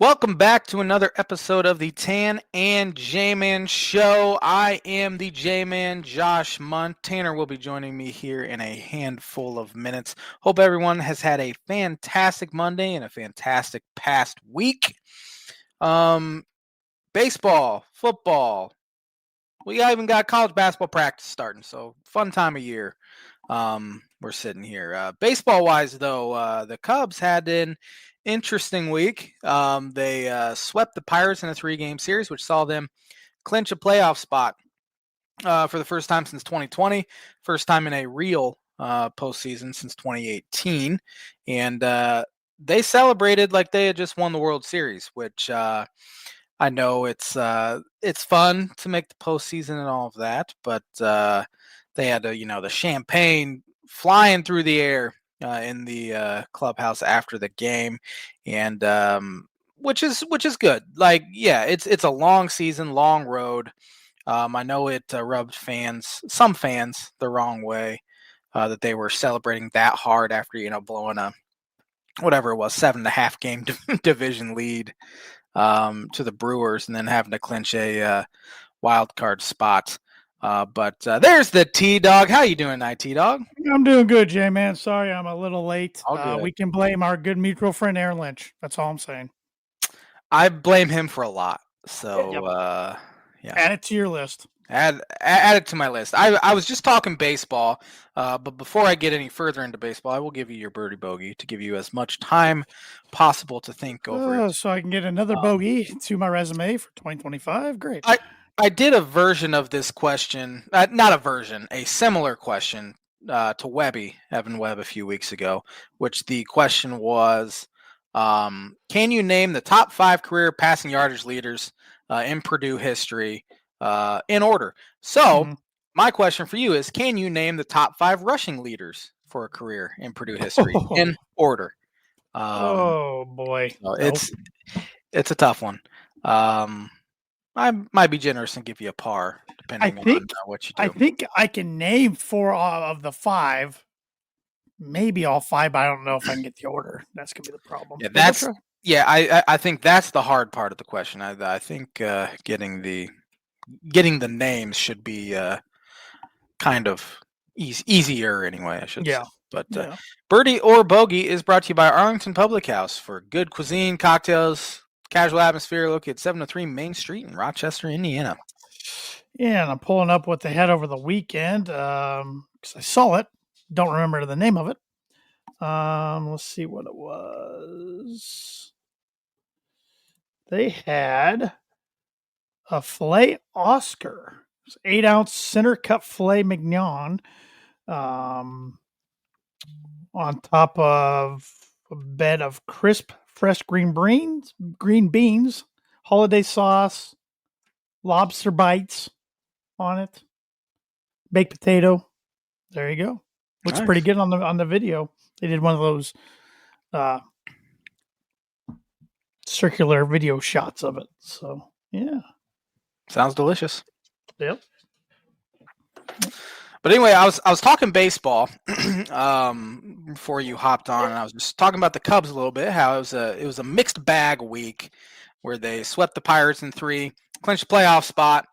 Welcome back to another episode of the Tan and J-Man Show. I am the J-Man, Josh Munt. Tanner will be joining me here in a handful of minutes. Hope everyone has had a fantastic Monday and a fantastic past week. Baseball, football. We even got college basketball practice starting, so fun time of year. We're sitting here. Baseball-wise, though, the Cubs had an interesting week. They swept the Pirates in a 3-game series, which saw them clinch a playoff spot for the first time since 2020, first time in a real postseason since 2018. And they celebrated like they had just won the World Series, which I know it's fun to make the postseason and all of that, but they had the champagne flying through the air in the clubhouse after the game, and which is good. Like, yeah, it's a long season, long road. I know it rubbed some fans, the wrong way that they were celebrating that hard after blowing a whatever it was 7.5 game division lead to the Brewers and then having to clinch a wild card spot. But there's the T-Dog. How you doing tonight, T-Dog? I'm doing good, J-Man. Sorry I'm a little late. All good. We can blame our good mutual friend Aaron Lynch. That's all I'm saying. I blame him for a lot. So, yeah. Add it to your list. Add it to my list. I was just talking baseball, but before I get any further into baseball, I will give you your birdie bogey to give you as much time possible to think over it. So I can get another bogey to my resume for 2025. Great. I did a version of this question, not a version, a similar question to Evan Webb, a few weeks ago, which the question was, can you name the top 5 career passing yardage leaders in Purdue history in order? So my question for you is, can you name the top 5 rushing leaders for a career in Purdue history in order? Oh, boy. So it's a tough one. I might be generous and give you a par, depending on what you do. I think I can name 4 of the 5. Maybe all 5, but I don't know if I can get the order. That's going to be the problem. Yeah, I think that's the hard part of the question. I think getting the names should be kind of easier anyway, I should say. But Birdie or Bogey is brought to you by Arlington Public House for good cuisine, cocktails, casual atmosphere, located 703 Main Street in Rochester, Indiana. Yeah, and I'm pulling up what they had over the weekend because I saw it. Don't remember the name of it. Let's see what it was. They had a filet Oscar, 8-ounce center cut filet mignon, on top of a bed of crisp, fresh green beans, holiday sauce, lobster bites on it, baked potato. There you go. Looks nice. Pretty good on the video. They did one of those circular video shots of it. So yeah, sounds delicious. Yep. But anyway, I was talking baseball before you hopped on, and I was just talking about the Cubs a little bit. How it was a mixed bag week where they swept the Pirates in 3, clinched a playoff spot,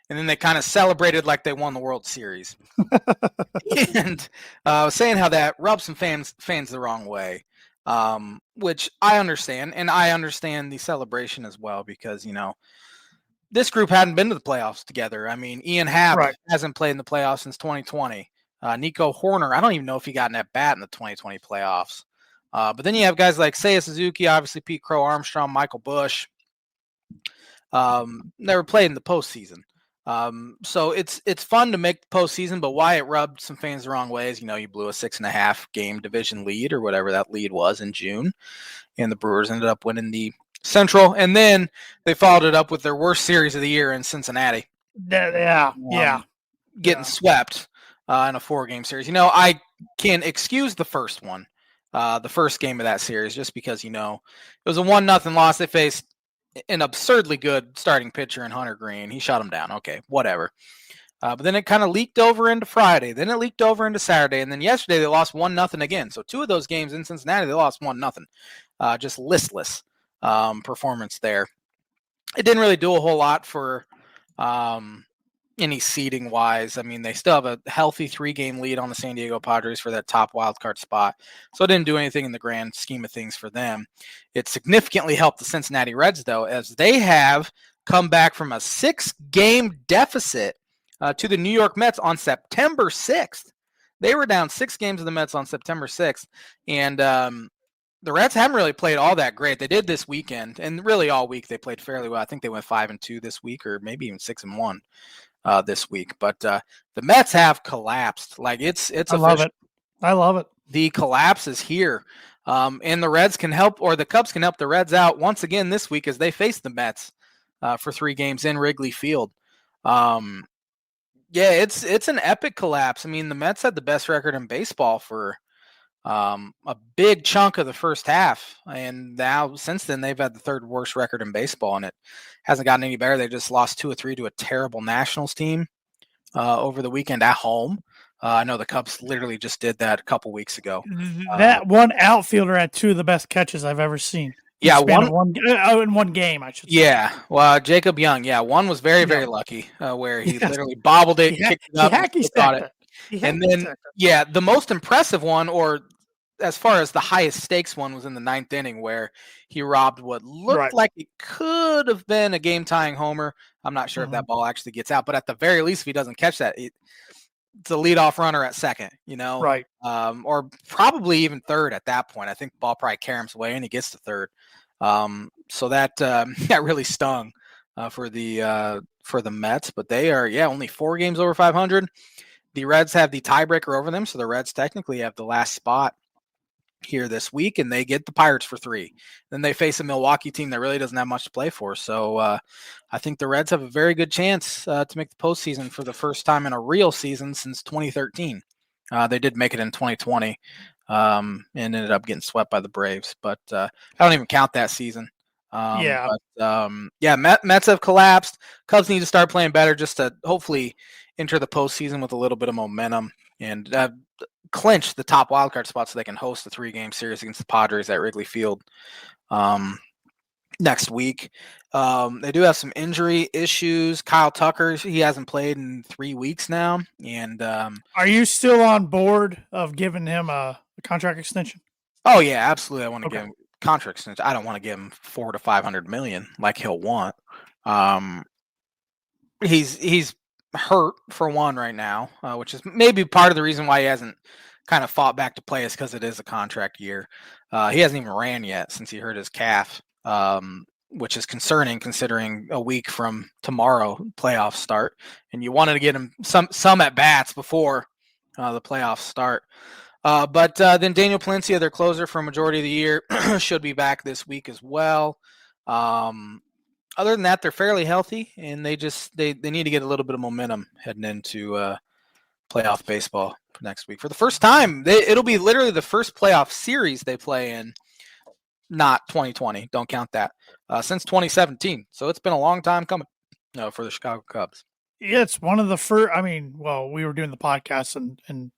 and then they kind of celebrated like they won the World Series. And I was saying how that rubs some fans the wrong way, which I understand, and I understand the celebration as well because this group hadn't been to the playoffs together. I mean, Ian Happ hasn't played in the playoffs since 2020. Nico Horner, I don't even know if he got an at-bat in the 2020 playoffs. But then you have guys like Seiya Suzuki, obviously Pete Crow Armstrong, Michael Busch. Never played in the postseason. So it's fun to make the postseason, but why it rubbed some fans the wrong way is, you blew a 6.5 game division lead or whatever that lead was in June. And the Brewers ended up winning the Central, and then they followed it up with their worst series of the year in Cincinnati. Getting swept in a 4-game series. I can excuse the first one, the first game of that series, just because it was a 1-0 loss. They faced an absurdly good starting pitcher in Hunter Green. He shut him down. Okay, whatever. But then it kind of leaked over into Friday. Then it leaked over into Saturday, and then yesterday they lost 1-0 again. So 2 of those games in Cincinnati they lost 1-0. Just listless. performance there. It didn't really do a whole lot for any seeding wise. I mean, they still have a healthy 3-game lead on the San Diego Padres for that top wildcard spot. So it didn't do anything in the grand scheme of things for them. It significantly helped the Cincinnati Reds, though, as they have come back from a 6-game deficit to the New York Mets on September 6th. They were down 6 games to the Mets on September 6th. And the Reds haven't really played all that great. They did this weekend, and really all week they played fairly well. I think they went 5-2 this week, or maybe even 6-1 this week. But the Mets have collapsed. Like it's I love it. I love it. The collapse is here, and the Reds can help, or the Cubs can help the Reds out once again this week as they face the Mets for 3 games in Wrigley Field. Yeah, it's an epic collapse. I mean, the Mets had the best record in baseball for a big chunk of the first half, and now since then they've had the 3rd worst record in baseball, and it hasn't gotten any better. They just lost 2 or 3 to a terrible Nationals team over the weekend at home. I know the Cubs literally just did that a couple weeks ago. That one outfielder had 2 of the best catches I've ever seen. Yeah, in one game, I should say. Yeah, well, Jacob Young. Yeah, one was very, very lucky where he literally bobbled it, kicked it up, and got it. And then, the most impressive one, or as far as the highest stakes one, was in the 9th inning where he robbed what looked like it could have been a game-tying homer. I'm not sure if that ball actually gets out, but at the very least, if he doesn't catch that, it's a leadoff runner at second, right? Or probably even third at that point. I think the ball probably caroms away and he gets to third. So that that really stung for the Mets, but they are only 4 games over 500. The Reds have the tiebreaker over them, so the Reds technically have the last spot here this week, and they get the Pirates for 3. Then they face a Milwaukee team that really doesn't have much to play for. So I think the Reds have a very good chance to make the postseason for the first time in a real season since 2013. They did make it in 2020 and ended up getting swept by the Braves, but I don't even count that season. Mets have collapsed. Cubs need to start playing better just to hopefully enter the postseason with a little bit of momentum and clinch the top wildcard spot so they can host the 3-game series against the Padres at Wrigley Field next week. They do have some injury issues. Kyle Tucker, he hasn't played in 3 weeks now. And are you still on board of giving him a contract extension? Oh yeah, absolutely. I want to give him contract extension. I don't want to give him $400 to $500 million like he'll want. He's hurt for one right now, which is maybe part of the reason why he hasn't kind of fought back to play is because it is a contract year. He hasn't even ran yet since he hurt his calf, which is concerning considering a week from tomorrow playoffs start, and you wanted to get him some at bats before the playoffs start. But then Daniel Palencia, their closer for a majority of the year, should be back this week as well. Other than that, they're fairly healthy, and they need to get a little bit of momentum heading into playoff baseball for next week. For the first time, it'll be literally the first playoff series they play in, not 2020. Don't count that. Since 2017. So it's been a long time coming for the Chicago Cubs. Yeah, it's one of the first. I mean, well, we were doing the podcast in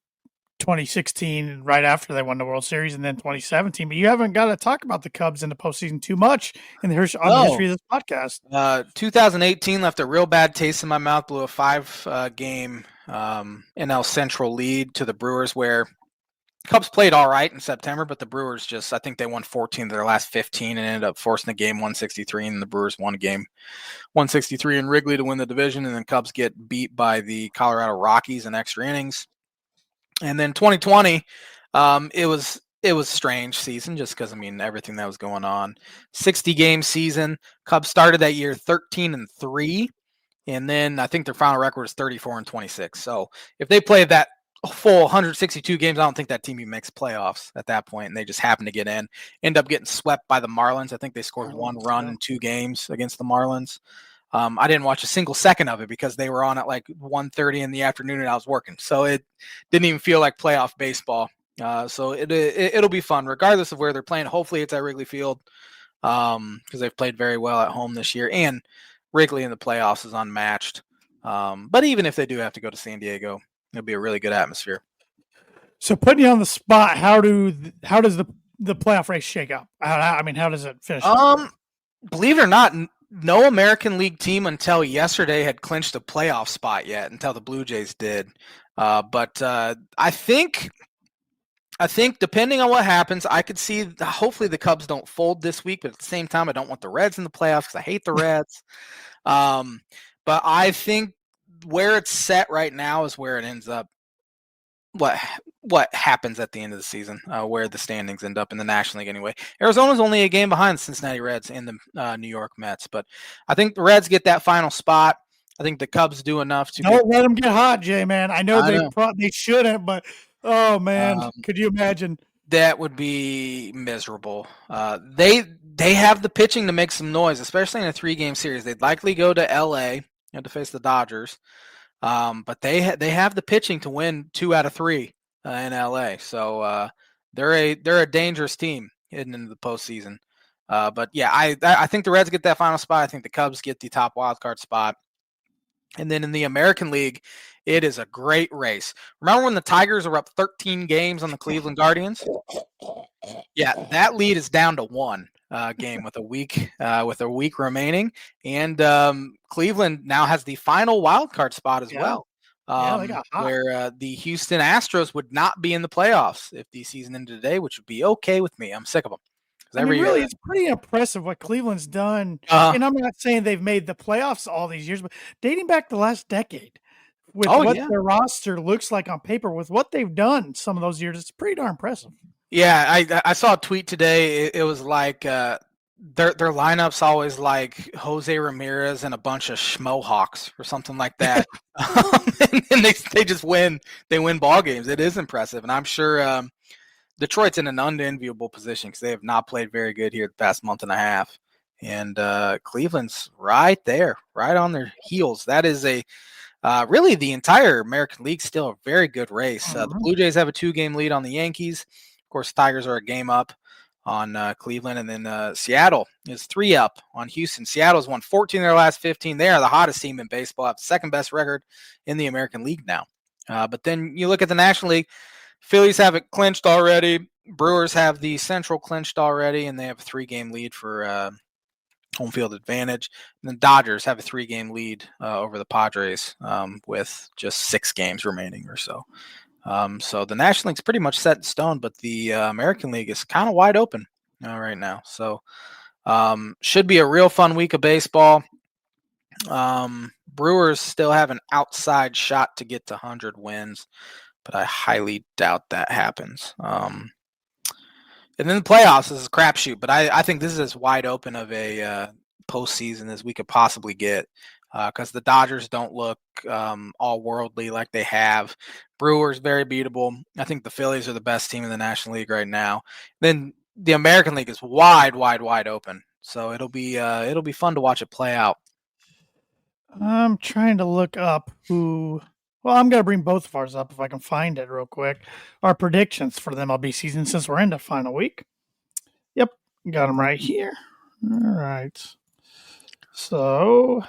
2016, right after they won the World Series, and then 2017. But you haven't got to talk about the Cubs in the postseason too much in the history of this podcast. 2018 left a real bad taste in my mouth. Blew a 5-game NL Central lead to the Brewers, where Cubs played all right in September, but the Brewers I think they won 14 of their last 15 and ended up forcing the game 163, and the Brewers won a game 163 in Wrigley to win the division, and then Cubs get beat by the Colorado Rockies in extra innings. And then 2020, it was a strange season just because, everything that was going on. 60-game season. Cubs started that year 13-3, and then I think their final record was 34-26. So if they played that full 162 games, I don't think that team even makes playoffs at that point, and they just happen to get in. End up getting swept by the Marlins. I think they scored 1 run in 2 games against the Marlins. I didn't watch a single second of it because they were on at like 1:30 in the afternoon and I was working. So it didn't even feel like playoff baseball. So it'll be fun regardless of where they're playing. Hopefully it's at Wrigley Field because they've played very well at home this year. And Wrigley in the playoffs is unmatched. But even if they do have to go to San Diego, it'll be a really good atmosphere. So putting you on the spot, how does the the playoff race shake up? I mean, how does it finish? Believe it or not, no American League team until yesterday had clinched a playoff spot yet. Until the Blue Jays did. But I think depending on what happens, I could see. Hopefully, the Cubs don't fold this week. But at the same time, I don't want the Reds in the playoffs because I hate the Reds. But I think where it's set right now is where it ends up. What happens at the end of the season, where the standings end up in the National League anyway. Arizona's only a game behind the Cincinnati Reds and the New York Mets, but I think the Reds get that final spot. I think the Cubs do enough to don't let them get hot, Jay, man. I know they shouldn't, but oh man, could you imagine? That would be miserable. They have the pitching to make some noise, especially in a 3-game series. They'd likely go to LA to face the Dodgers. But they have the pitching to win 2 out of 3 in LA. So they're a dangerous team heading into the postseason. But yeah, I think the Reds get that final spot. I think the Cubs get the top wildcard spot. And then in the American League, it is a great race. Remember when the Tigers were up 13 games on the Cleveland Guardians? Yeah, that lead is down to 1 game with a week remaining, and Cleveland now has the final wild card spot as well. They got hot. Where the Houston Astros would not be in the playoffs if the season ended today, which would be okay with me. I'm sick of them. I mean, really, it's pretty impressive what Cleveland's done. And I'm not saying they've made the playoffs all these years, but dating back the last decade, with their roster looks like on paper, with what they've done some of those years, it's pretty darn impressive. Yeah, I saw a tweet today. It was like their lineup's always like Jose Ramirez and a bunch of Schmohawks or something like that, and they just win. They win ball games. It is impressive, and I'm sure Detroit's in an unenviable position because they have not played very good here the past month and a half, and Cleveland's right there, right on their heels. That is really the entire American League still a very good race. The Blue Jays have a 2-game lead on the Yankees. Of course, Tigers are a game up on Cleveland, and then Seattle is 3 up on Houston. Seattle's won 14 of their last 15. They are the hottest team in baseball, have the second best record in the American League now. But then you look at the National League, Phillies have it clinched already. Brewers have the Central clinched already, and they have a 3-game lead for home field advantage. And then Dodgers have a 3-game lead over the Padres with just 6 games remaining or so. So the National League's pretty much set in stone, but the American League is kind of wide open right now. So should be a real fun week of baseball. Brewers still have an outside shot to get to 100 wins, but I highly doubt that happens. And then the playoffs is a crapshoot, but I think this is as wide open of a postseason as we could possibly get. Because the Dodgers don't look all worldly like they have. Brewers very beatable. I think the Phillies are the best team in the National League right now. Then the American League is wide open. So it'll be fun to watch it play out. I'm trying to look up who. Well, I'm gonna bring both of ours up if I can find it real quick. Our predictions for the MLB season since we're in the final week. Yep, got them right here. All right. So.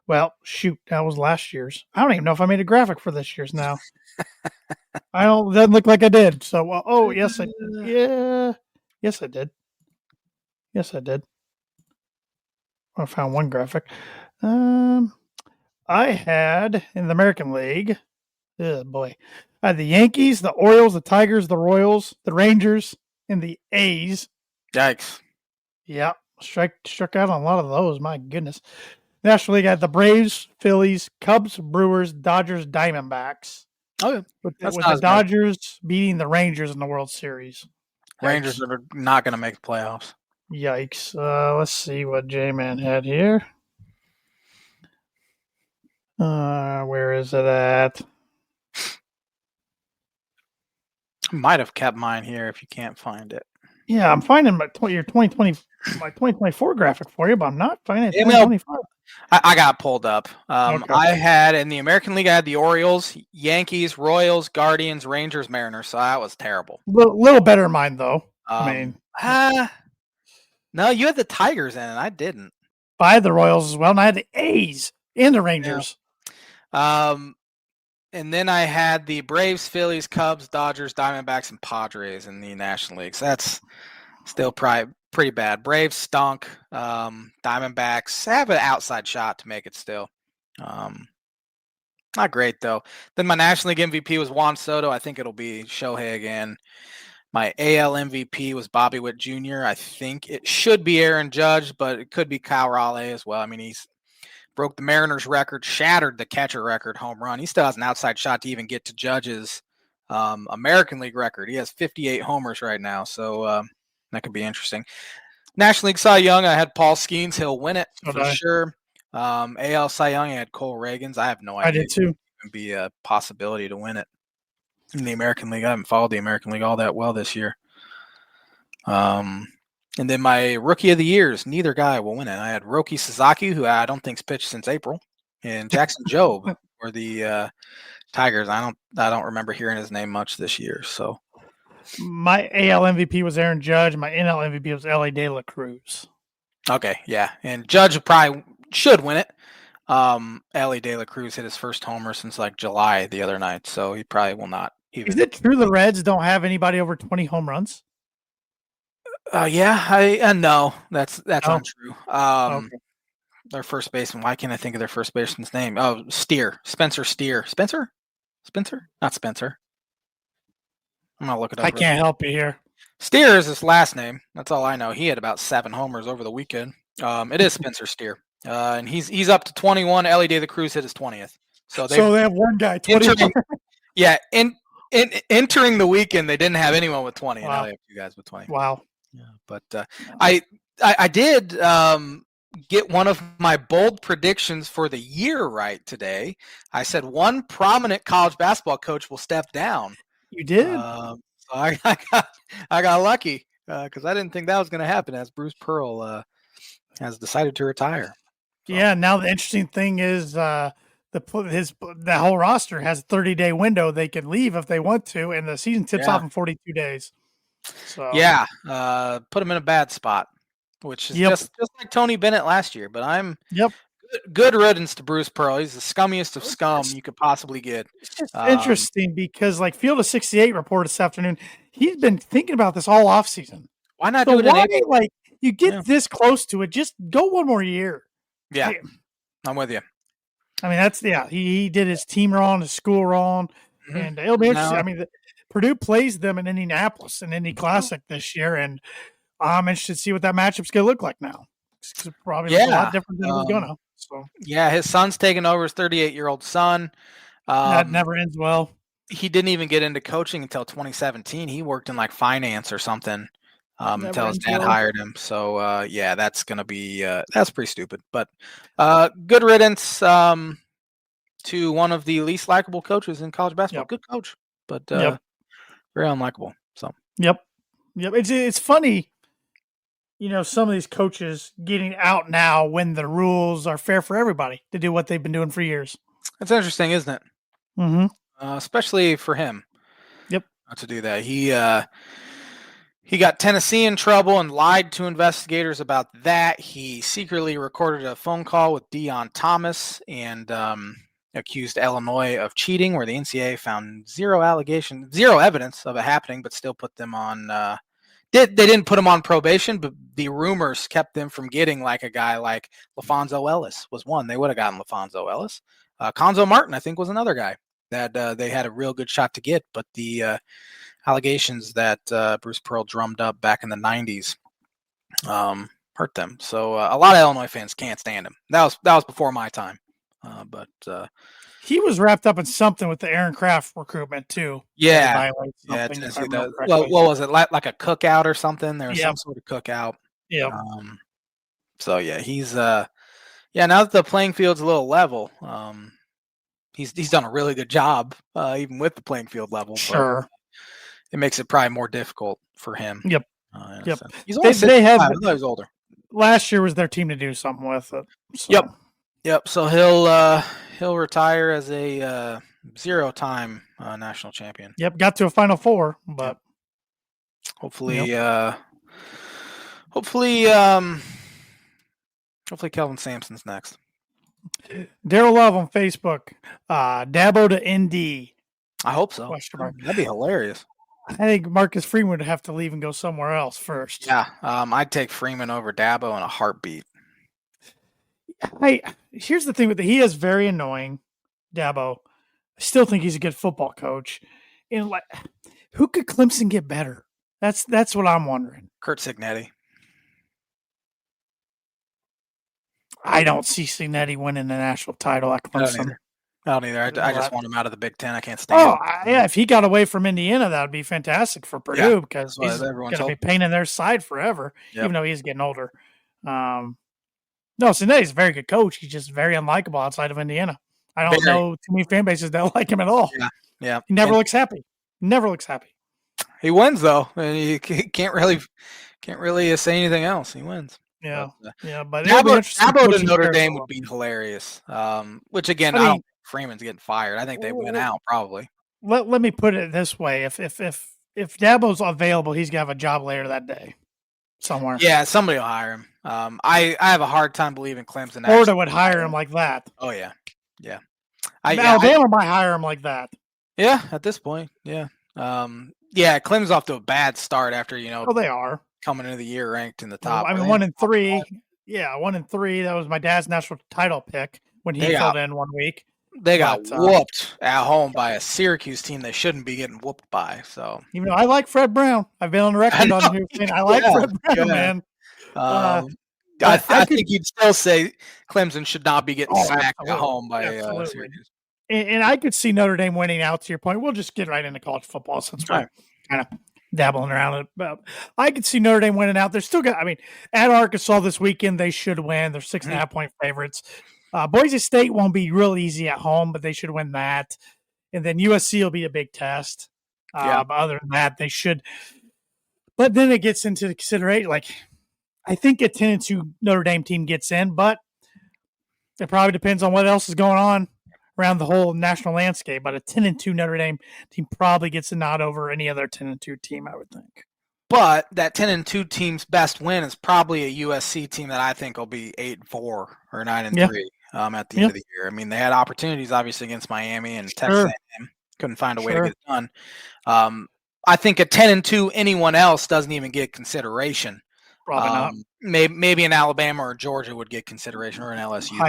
Well, shoot, that was last year's. I don't even know if I made a graphic for this year's now. I don't. Doesn't look like I did. So, yes, I did. Yes, I did. I found one graphic. I had in the American League. Oh boy, I had the Yankees, the Orioles, the Tigers, the Royals, the Rangers, and the A's. Yikes! Yeah, struck out on a lot of those. My goodness. National League had the Braves, Phillies, Cubs, Brewers, Dodgers, Diamondbacks. Oh, yeah. With the Dodgers beating the Rangers in the World Series. Rangers are not going to make the playoffs. Yikes. Let's see what J-Man had here. Where is it at? I might have kept mine here if you can't find it. Yeah, I'm finding my 2024 graphic for you, but I'm not finding it. 2025. I got pulled up. Okay. I had in the American League, I had the Orioles, Yankees, Royals, Guardians, Rangers, Mariners. So that was terrible. Little better than mine, though. No, you had the Tigers in it. I didn't. I had the Royals as well, and I had the A's and the Rangers. Yeah. And then I had the Braves, Phillies, Cubs, Dodgers, Diamondbacks, and Padres in the National League. So that's still probably pretty bad. Braves stunk. Diamondbacks have an outside shot to make it still. Not great, though. Then my National League MVP was Juan Soto. I think it'll be Shohei again. My AL MVP was Bobby Witt Jr. I think it should be Aaron Judge, but it could be Kyle Raleigh as well. I mean, he's broke the Mariners record, shattered the catcher record home run. He still has an outside shot to even get to Judge's American League record. He has 58 homers right now, so that could be interesting. National League Cy Young, I had Paul Skeens. He'll win it for sure. AL Cy Young, I had Cole Reagans. I have no idea. I did too. It would be a possibility to win it. In the American League, I haven't followed the American League all that well this year. And then my Rookie of the Years, neither guy will win it. I had Roki Sasaki, who I don't think's pitched since April, and Jackson Jobe for the Tigers. I don't remember hearing his name much this year. So my AL MVP was Aaron Judge. My NL MVP was Elly De La Cruz. Okay, yeah, and Judge probably should win it. Elly De La Cruz hit his first homer since like July the other night, so he probably will not. Even. Is it true the Reds don't have anybody over 20 home runs? Yeah, no, that's untrue. Okay. Their first baseman. Why can't I think of their first baseman's name? Oh, Spencer Steer. Spencer, not Spencer. I'm gonna look it up. I can't help you here. Steer is his last name. That's all I know. He had about 7 homers over the weekend. It is Spencer Steer, and he's up to 21. Elly De La Cruz hit his 20th. So they have one guy 20. Yeah, entering the weekend, they didn't have anyone with 20. Wow. And now they have 2 guys with 20. Wow. Yeah, but I did get one of my bold predictions for the year right today. I said one prominent college basketball coach will step down. You did. So I got lucky because I didn't think that was going to happen. As Bruce Pearl has decided to retire. So. Yeah. Now the interesting thing is the whole roster has a 30-day window they can leave if they want to, and the season tips off in 42 days. So yeah, put him in a bad spot, which is just like Tony Bennett last year. But I'm good riddance to Bruce Pearl. He's the scummiest of scum you could possibly get. It's just interesting because like Field of 68 reported this afternoon, he's been thinking about this all off season. Why not do it in April? Like you get this close to it, just go one more year. Yeah, I'm with you. I mean, he did his team wrong, his school wrong, and it'll be interesting. I mean, Purdue plays them in Indianapolis in Indy Classic this year, and I'm interested to see what that matchup's going to look like now. It's probably a lot different than it was going to. So. Yeah, his son's taking over, his 38-year-old son. That never ends well. He didn't even get into coaching until 2017. He worked in like finance or something until his dad hired him. So, that's going to be that's pretty stupid. But good riddance to one of the least likable coaches in college basketball. Good coach, but very unlikable. So Yep. It's funny, some of these coaches getting out now when the rules are fair for everybody to do what they've been doing for years. That's interesting, isn't it? Mm-hmm. Especially for him. Yep. Not to do that. He got Tennessee in trouble and lied to investigators about that. He secretly recorded a phone call with Deion Thomas and accused Illinois of cheating, where the NCAA found zero evidence of it happening, but still put them on. They didn't put him on probation, but the rumors kept them from getting like a guy like LaFonso Ellis was one. They would have gotten LaFonso Ellis. Conzo Martin, I think, was another guy that they had a real good shot to get, but the allegations that Bruce Pearl drummed up back in the 90s hurt them. So a lot of Illinois fans can't stand him. That was before my time. But he was wrapped up in something with the Aaron Kraft recruitment too. Yeah. What was it like a cookout or something? There was some sort of cookout. Yeah. So he's now that the playing field's a little level, he's done a really good job, even with the playing field level. Sure. But it makes it probably more difficult for him. Yep. He's only they had. I thought he was older. Last year was their team to do something with it. So. Yep. So he'll retire as a 0-time national champion. Yep. Got to a Final Four, but hopefully, hopefully Kelvin Sampson's next. Daryl Love on Facebook. Dabo to ND. I hope so. Question mark. That'd be hilarious. I think Marcus Freeman would have to leave and go somewhere else first. Yeah, I'd take Freeman over Dabo in a heartbeat. Here's the thing with he is very annoying, Dabo. I still think he's a good football coach. And like, who could Clemson get better? That's what I'm wondering. Kurt Signetti. I don't see Signetti winning the national title at Clemson. I don't either. I just want him out of the Big Ten. I can't stand him. Yeah. If he got away from Indiana, that would be fantastic for Purdue because he's going to be paying in their side forever, even though he's getting older. No, Signetti's a very good coach. He's just very unlikable outside of Indiana. I don't know too many fan bases that like him at all. Yeah. He never looks happy. Never looks happy. He wins though, and you can't really say anything else. He wins. Yeah, but Dabo to Notre Dame would be hilarious. Which again, I don't think Freeman's getting fired. I think they win out probably. Let me put it this way: if Dabo's available, he's gonna have a job later that day, somewhere. Yeah, somebody will hire him. I have a hard time believing Clemson. Florida would hire him like that. Oh yeah. Alabama might hire him like that. Yeah, at this point, yeah. Clemson's off to a bad start after they are coming into the year ranked in the top. 1-3. Yeah, 1-3. That was my dad's national title pick when he filled in 1 week. They got whooped at home by a Syracuse team they shouldn't be getting whooped by. So even though I like Fred Brown, I've been on the record on here saying I like Fred Brown, man. I think you'd still say Clemson should not be getting smacked at home by Syracuse. And I could see Notre Dame winning out. To your point, we'll just get right into college football since we're kind of dabbling around it. I could see Notre Dame winning out. They're still got. I mean, at Arkansas this weekend, they should win. They're 6.5 point favorites. Boise State won't be real easy at home, but they should win that. And then USC will be a big test. But other than that, they should. But then it gets into the consideration. Like, I think a 10-2 Notre Dame team gets in, but it probably depends on what else is going on around the whole national landscape. But a 10-2 Notre Dame team probably gets a nod over any other 10-2 team, I would think. But that 10-2 team's best win is probably a USC team that I think will be 8-4 or 9-3 at the end of the year. I mean, they had opportunities obviously against Miami and Texas A&M. Couldn't find a way to get it done. I think a 10-2 anyone else doesn't even get consideration. Probably not. Maybe an Alabama or Georgia would get consideration, or an LSU.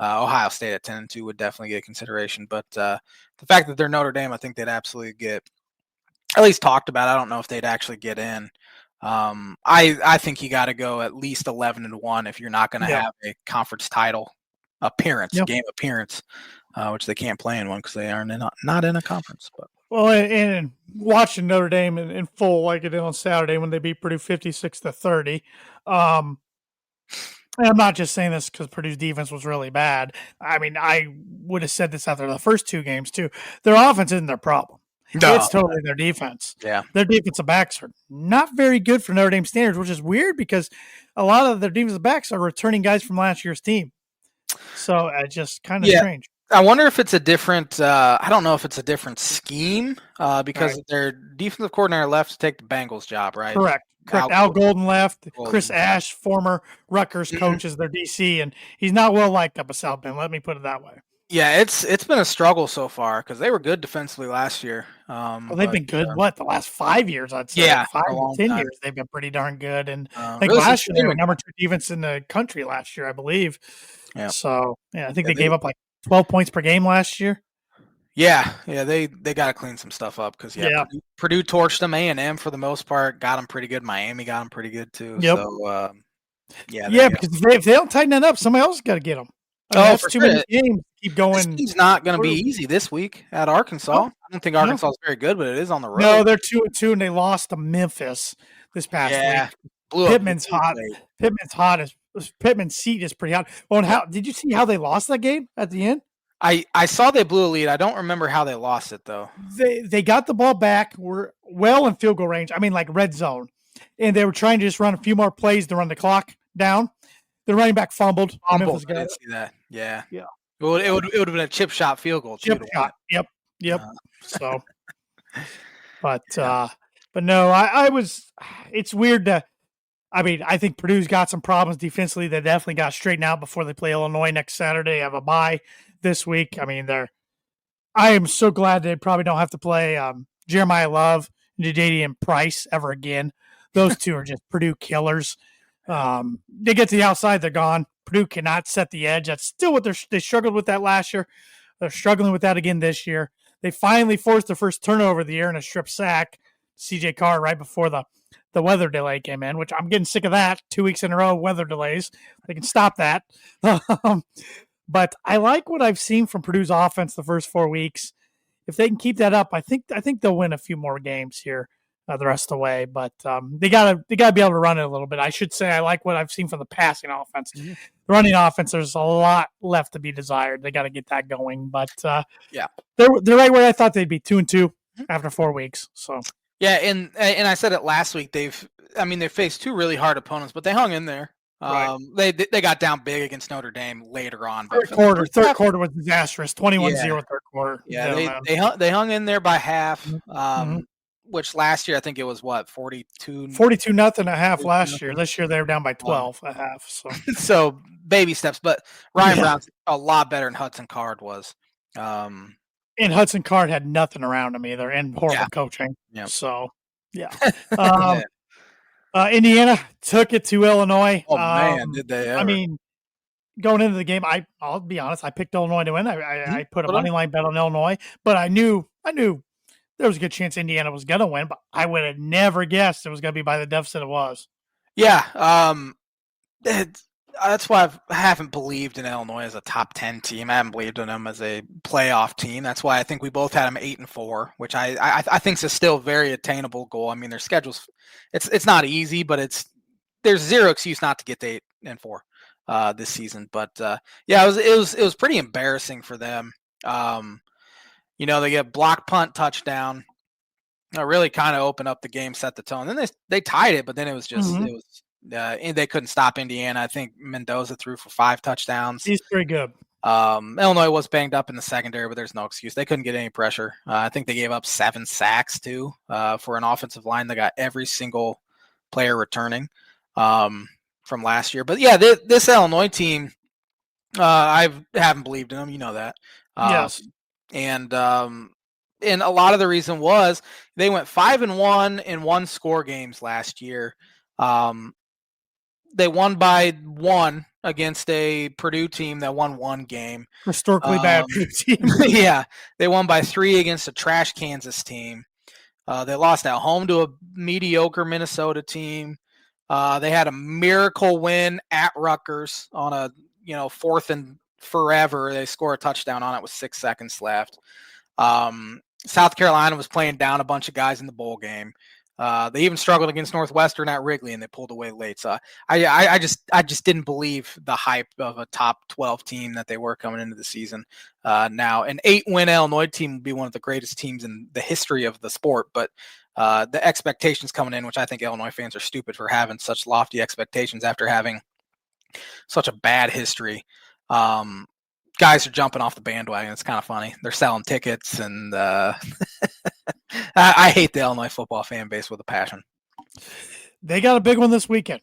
Ohio State at 10-2 would definitely get consideration. But the fact that they're Notre Dame, I think they'd absolutely get at least talked about. I don't know if they'd actually get in. I think you got to go at least 11-1 if you're not going to have a conference title game appearance, which they can't play in one because they are not in a conference. But well, and watching Notre Dame in full like it did on Saturday when they beat Purdue 56-30. And I'm not just saying this because Purdue's defense was really bad. I mean, I would have said this after the first 2 games too. Their offense isn't their problem. No. It's totally their defense. Yeah. Their defensive backs are not very good for Notre Dame standards, which is weird because a lot of their defensive backs are returning guys from last year's team. So just kind of strange. I wonder if it's a different I don't know if it's a different scheme because their defensive coordinator left to take the Bengals job, right? Correct. Al Golden left. Chris Ash, former Rutgers coach, is their DC, and he's not well liked up at South Bend. Let me put it that way. Yeah, it's been a struggle so far because they were good defensively last year. They've been good. The last 5 years? I'd say 5 to 10 years. They've been pretty darn good. And I think last year they were number 2 defense in the country last year, I believe. Yeah. So I think they gave up like 12 points per game last year. Yeah, they got to clean some stuff up because Purdue torched them. A&M for the most part got them pretty good. Miami got them pretty good too. Yep. So because if they don't tighten that up, somebody else got to get them. That's too many games. Keep going. This game's not going to be easy this week at Arkansas. I don't think Arkansas is very good, but it is on the road. No, they're 2-2, and they lost to Memphis this past week. Pittman's hot. Pittman's seat is pretty hot. Well, and did you see how they lost that game at the end? I saw they blew a lead. I don't remember how they lost it though. They got the ball back. Were well in field goal range. I mean, like red zone, and they were trying to just run a few more plays to run the clock down. The running back fumbled. I didn't see that. Yeah. Well, it would have been a chip shot field goal. Chip shot. Yep. So, but no, I was. It's weird to. I mean, I think Purdue's got some problems defensively. They definitely got straightened out before they play Illinois next Saturday. They have a bye this week. I mean, I am so glad they probably don't have to play Jeremiah Love and Jadavian Price ever again. Those two are just Purdue killers. They get to the outside, they're gone. Purdue cannot set the edge. That's still what they struggled with that last year. They're struggling with that again this year. They finally forced their first turnover of the year in a strip sack. CJ Carr right before the weather delay came in, which I'm getting sick of that. 2 weeks in a row, weather delays. They can stop that. But I like what I've seen from Purdue's offense the first 4 weeks. If they can keep that up, I think they'll win a few more games here the rest of the way. But they gotta be able to run it a little bit. I should say I like what I've seen from the passing offense. Mm-hmm. The running offense, there's a lot left to be desired. They got to get that going. But yeah, they're right where I thought they'd be, 2-2 mm-hmm. after 4 weeks. So yeah, and I said it last week. They faced two really hard opponents, but they hung in there. right. They got down big against Notre Dame later on. Third quarter was disastrous. 21-0 third quarter. Yeah, they hung in there by half. Mm-hmm. Which last year I think it was 42 nothing a half last year. This year they were down by 12 a half. So so baby steps, but Ryan Brown's a lot better than Hudson Card was. And Hudson Card had nothing around him either, and horrible coaching. Yep. So yeah. Indiana took it to Illinois. Oh man, did they ever. I mean, going into the game, I'll be honest, I picked Illinois to win. I put a money line bet on Illinois, but I knew there was a good chance Indiana was going to win, but I would have never guessed it was going to be by the deficit it was. Yeah. That's why I haven't believed in Illinois as a top 10 team. I haven't believed in them as a playoff team. That's why I think we both had them 8-4, which I think is still a very attainable goal. I mean, their schedule's it's not easy, but there's zero excuse not to get to 8-4 this season. But yeah, it was pretty embarrassing for them. They get block punt touchdown. Really kind of opened up the game, set the tone. Then they tied it, but then it was just they couldn't stop Indiana. I think Mendoza threw for 5 touchdowns. He's pretty good. Illinois was banged up in the secondary, but there's no excuse. They couldn't get any pressure. I think they gave up 7 sacks too for an offensive line that got every single player returning from last year. But yeah, this Illinois team, I haven't believed in them. You know that. Yes. And a lot of the reason was they went 5-1 in 1-score games last year. They won by 1 against a Purdue team that won 1 game. Historically bad Purdue team. Yeah, they won by 3 against a trash Kansas team. They lost at home to a mediocre Minnesota team. They had a miracle win at Rutgers on a 4th and forever. They score a touchdown on it with 6 seconds left. South Carolina was playing down a bunch of guys in the bowl game. They even struggled against Northwestern at Wrigley, and they pulled away late. So I just didn't believe the hype of a top 12 team that they were coming into the season. Now, an 8-win Illinois team would be one of the greatest teams in the history of the sport, but the expectations coming in, which I think Illinois fans are stupid for having such lofty expectations after having such a bad history. Guys are jumping off the bandwagon. It's kind of funny. They're selling tickets, and I hate the Illinois football fan base with a passion. They got a big one this weekend,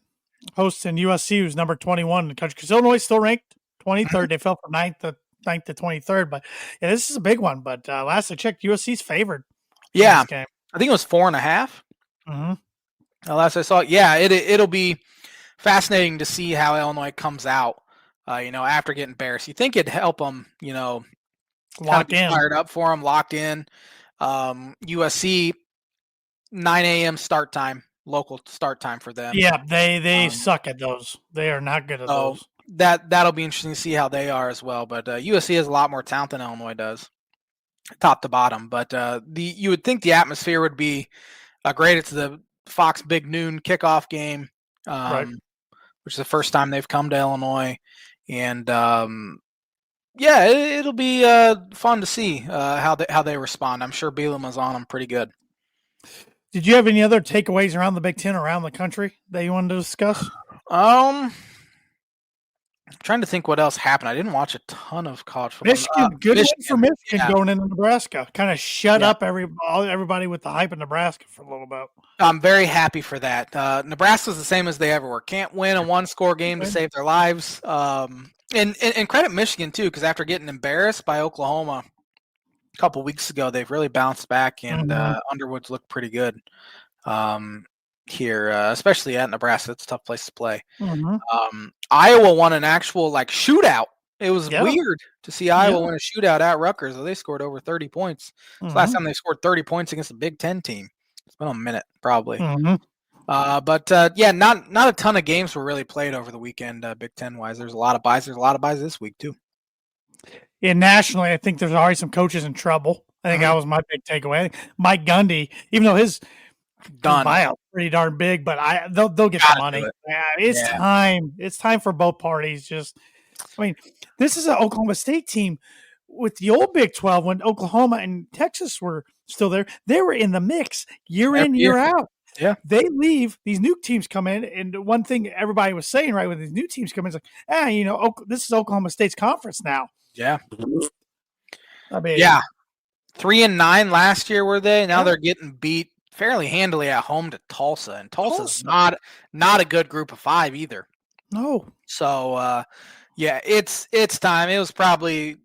hosting USC, who's number 21 in the country. Because Illinois is still ranked 23rd. They fell from 9th to 23rd. But yeah, this is a big one. But last I checked, USC's favored. Yeah, I think it was 4.5. Mm-hmm. Last I saw it. Yeah, it'll be fascinating to see how Illinois comes out. After getting embarrassed, you think it'd help them, locked in, fired up for them, locked in. USC 9 a.m. start time, local start time for them. Yeah, they suck at those. They are not good at those. That'll be interesting to see how they are as well. But USC has a lot more talent than Illinois does, top to bottom. But you would think the atmosphere would be great. It's the Fox Big Noon kickoff game, right, which is the first time they've come to Illinois. And yeah, it'll be fun to see how they respond. I'm sure Bielema's on them pretty good. Did you have any other takeaways around the Big Ten, around the country that you wanted to discuss? I'm trying to think what else happened. I didn't watch a ton of college football. Michigan, good win for Michigan Yeah. going into Nebraska. Kind of shut Yeah. up everybody with the hype in Nebraska for a little bit. I'm very happy for that. Nebraska's the same as they ever were. Can't win a one-score game to save their lives. And credit Michigan too, because after getting embarrassed by Oklahoma a couple weeks ago, they've really bounced back, and Underwood's looked pretty good here, especially at Nebraska. It's a tough place to play. Iowa won an actual shootout. It was weird to see Iowa win a shootout at Rutgers. They scored over 30 points. It's the last time they scored 30 points against a Big Ten team. It's been a minute, probably. But not a ton of games were really played over the weekend, Big Ten wise. There's a lot of buys. There's a lot of buys this week too. Yeah, nationally, I think there's already some coaches in trouble. I think that was my big takeaway. Mike Gundy, even though his buyout pretty darn big, but they'll get the money. It's time. It's time for both parties. This is an Oklahoma State team with the old Big 12 when Oklahoma and Texas were still there. They were in the mix year in, year out. Yeah. They leave, these new teams come in, and one thing everybody was saying, right, when these new teams come in, is like, this is Oklahoma State's conference now. Yeah. I mean, 3-9 last year were they? Now they're getting beat fairly handily at home to Tulsa, and Tulsa's not a good group of 5 either. No. So it's time. It was probably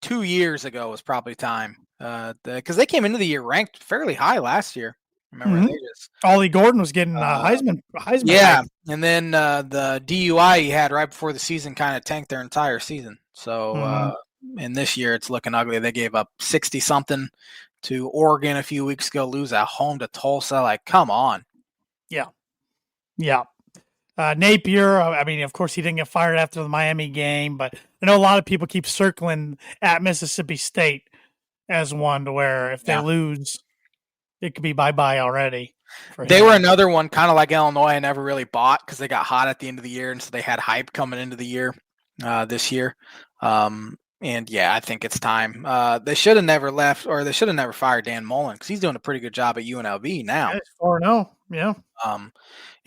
2 years ago. Was probably time because they came into the year ranked fairly high last year. Remember, they just Ollie Gordon was getting Heisman. Yeah, and then the DUI he had right before the season kind of tanked their entire season. So and this year it's looking ugly. They gave up 60-something to Oregon a few weeks ago, lose at home to Tulsa. Like, come on. Yeah. Napier, of course, he didn't get fired after the Miami game, but I know a lot of people keep circling at Mississippi State as one to where if they lose, it could be bye-bye already. They were another one, kind of like Illinois, I never really bought because they got hot at the end of the year, and so they had hype coming into the year this year. And I think it's time. They should have never left, or they should have never fired Dan Mullen because he's doing a pretty good job at UNLV now. Yeah, 4-0. Yeah.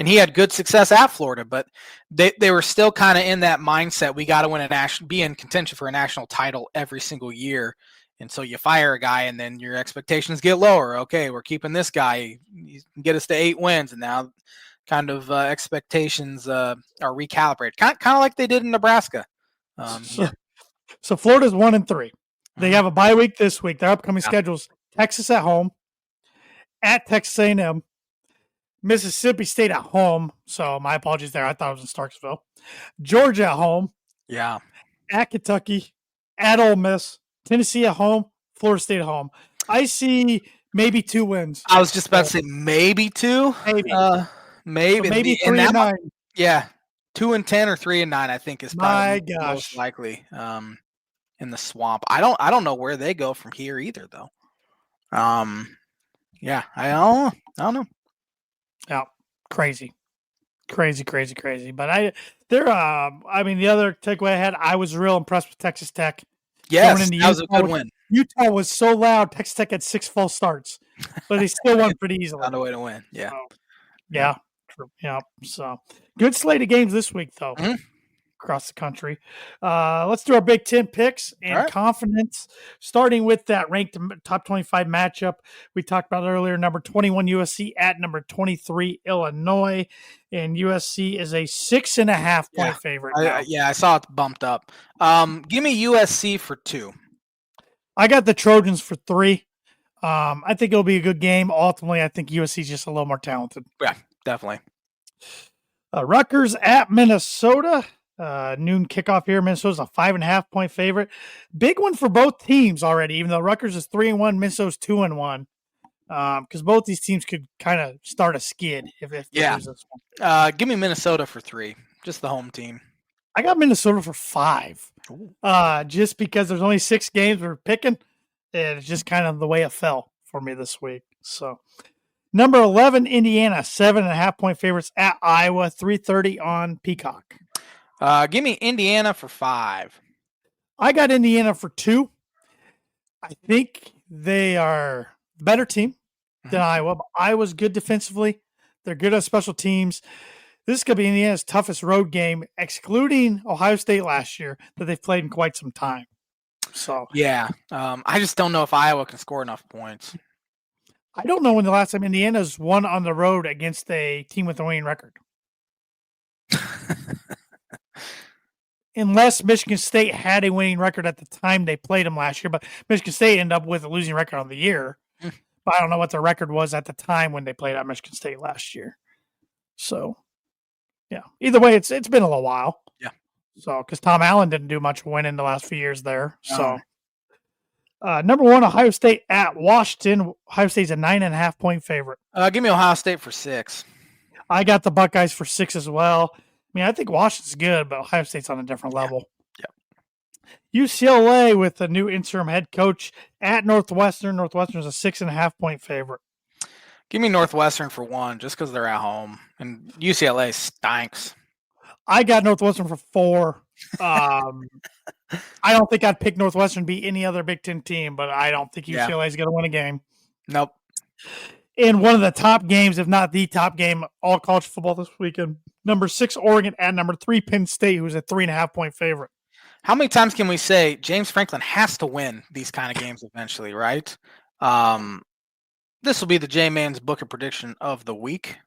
And he had good success at Florida, but they were still kind of in that mindset. We got to win be in contention for a national title every single year. And so you fire a guy and then your expectations get lower. Okay, we're keeping this guy. He can get us to 8 wins. And now kind of expectations are recalibrated. Kind of like they did in Nebraska. So Florida's 1-3. They have a bye week this week. Their upcoming schedules: Texas at home, at Texas A&M, Mississippi State at home. So my apologies there. I thought it was in Starksville. Georgia at home. Yeah. At Kentucky, at Ole Miss, Tennessee at home, Florida State at home. I see maybe 2 wins. I was just about to say maybe 2. Maybe. Maybe. So maybe 3-9. 2-10 or 3-9, I think is probably most likely in the swamp. I don't know where they go from here either, though. I don't know. Yeah, crazy. But the other takeaway I had, I was real impressed with Texas Tech. Yes, that was a good win. Utah was so loud. Texas Tech had 6 false starts, but they still won pretty easily. Found a way to win. Yeah. So good slate of games this week, though, across the country. Let's do our Big Ten picks and confidence, starting with that ranked top 25 matchup we talked about earlier. Number 21 USC at number 23 Illinois, and USC is a 6.5 point favorite. I saw it bumped up. Give me USC for 2. I got the Trojans for 3. I think it'll be a good game. Ultimately, I think USC is just a little more talented. Yeah, definitely. Rutgers at Minnesota. Noon kickoff here. Minnesota's a 5.5 point favorite. Big one for both teams already, even though Rutgers is 3-1, Minnesota's 2-1. Because both these teams could kind of start a skid if they lose this one. Give me Minnesota for 3. Just the home team. I got Minnesota for 5. Just because there's only 6 games we're picking. And it's just kind of the way it fell for me this week. So, number 11, Indiana, 7.5 point favorites at Iowa, 3:30 on Peacock. Give me Indiana for 5. I got Indiana for 2. I think they are the better team than Iowa. But Iowa's good defensively. They're good on special teams. This is going to be Indiana's toughest road game, excluding Ohio State last year, that they've played in quite some time. So Yeah, I just don't know if Iowa can score enough points. I don't know when the last time Indiana's won on the road against a team with a winning record. Unless Michigan State had a winning record at the time they played them last year, but Michigan State ended up with a losing record on the year. But I don't know what the record was at the time when they played at Michigan State last year. So, yeah. Either way, it's been a little while. Yeah. So, because Tom Allen didn't do much winning the last few years there. No. So, number one, Ohio State at Washington. Ohio State's a 9.5-point favorite. Give me Ohio State for 6. I got the Buckeyes for 6 as well. I mean, I think Washington's good, but Ohio State's on a different level. Yeah. UCLA with the new interim head coach at Northwestern. Northwestern's a 6.5-point favorite. Give me Northwestern for 1, just because they're at home, and UCLA stinks. I got Northwestern for 4. I don't think I'd pick Northwestern to beat any other Big Ten team, but I don't think UCLA is going to win a game. Nope. In one of the top games, if not the top game, all college football this weekend, number 6 Oregon at number 3 Penn State, who's a 3.5-point favorite. How many times can we say James Franklin has to win these kind of games eventually, right? This will be the J-Man's Booker prediction of the week.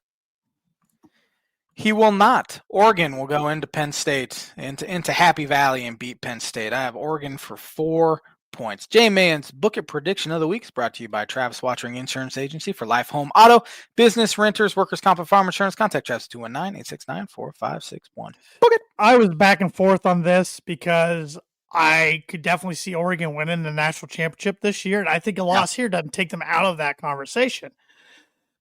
He will not. Oregon will go into Penn State, into Happy Valley, and beat Penn State. I have Oregon for 4 points. J-Man's Booker prediction of the week is brought to you by Travis Watering Insurance Agency for life, home, auto, business, renters, workers' comp, and farm insurance. Contact Travis 219-869-4561. Book it. I was back and forth on this because I could definitely see Oregon winning the national championship this year, and I think a loss here doesn't take them out of that conversation.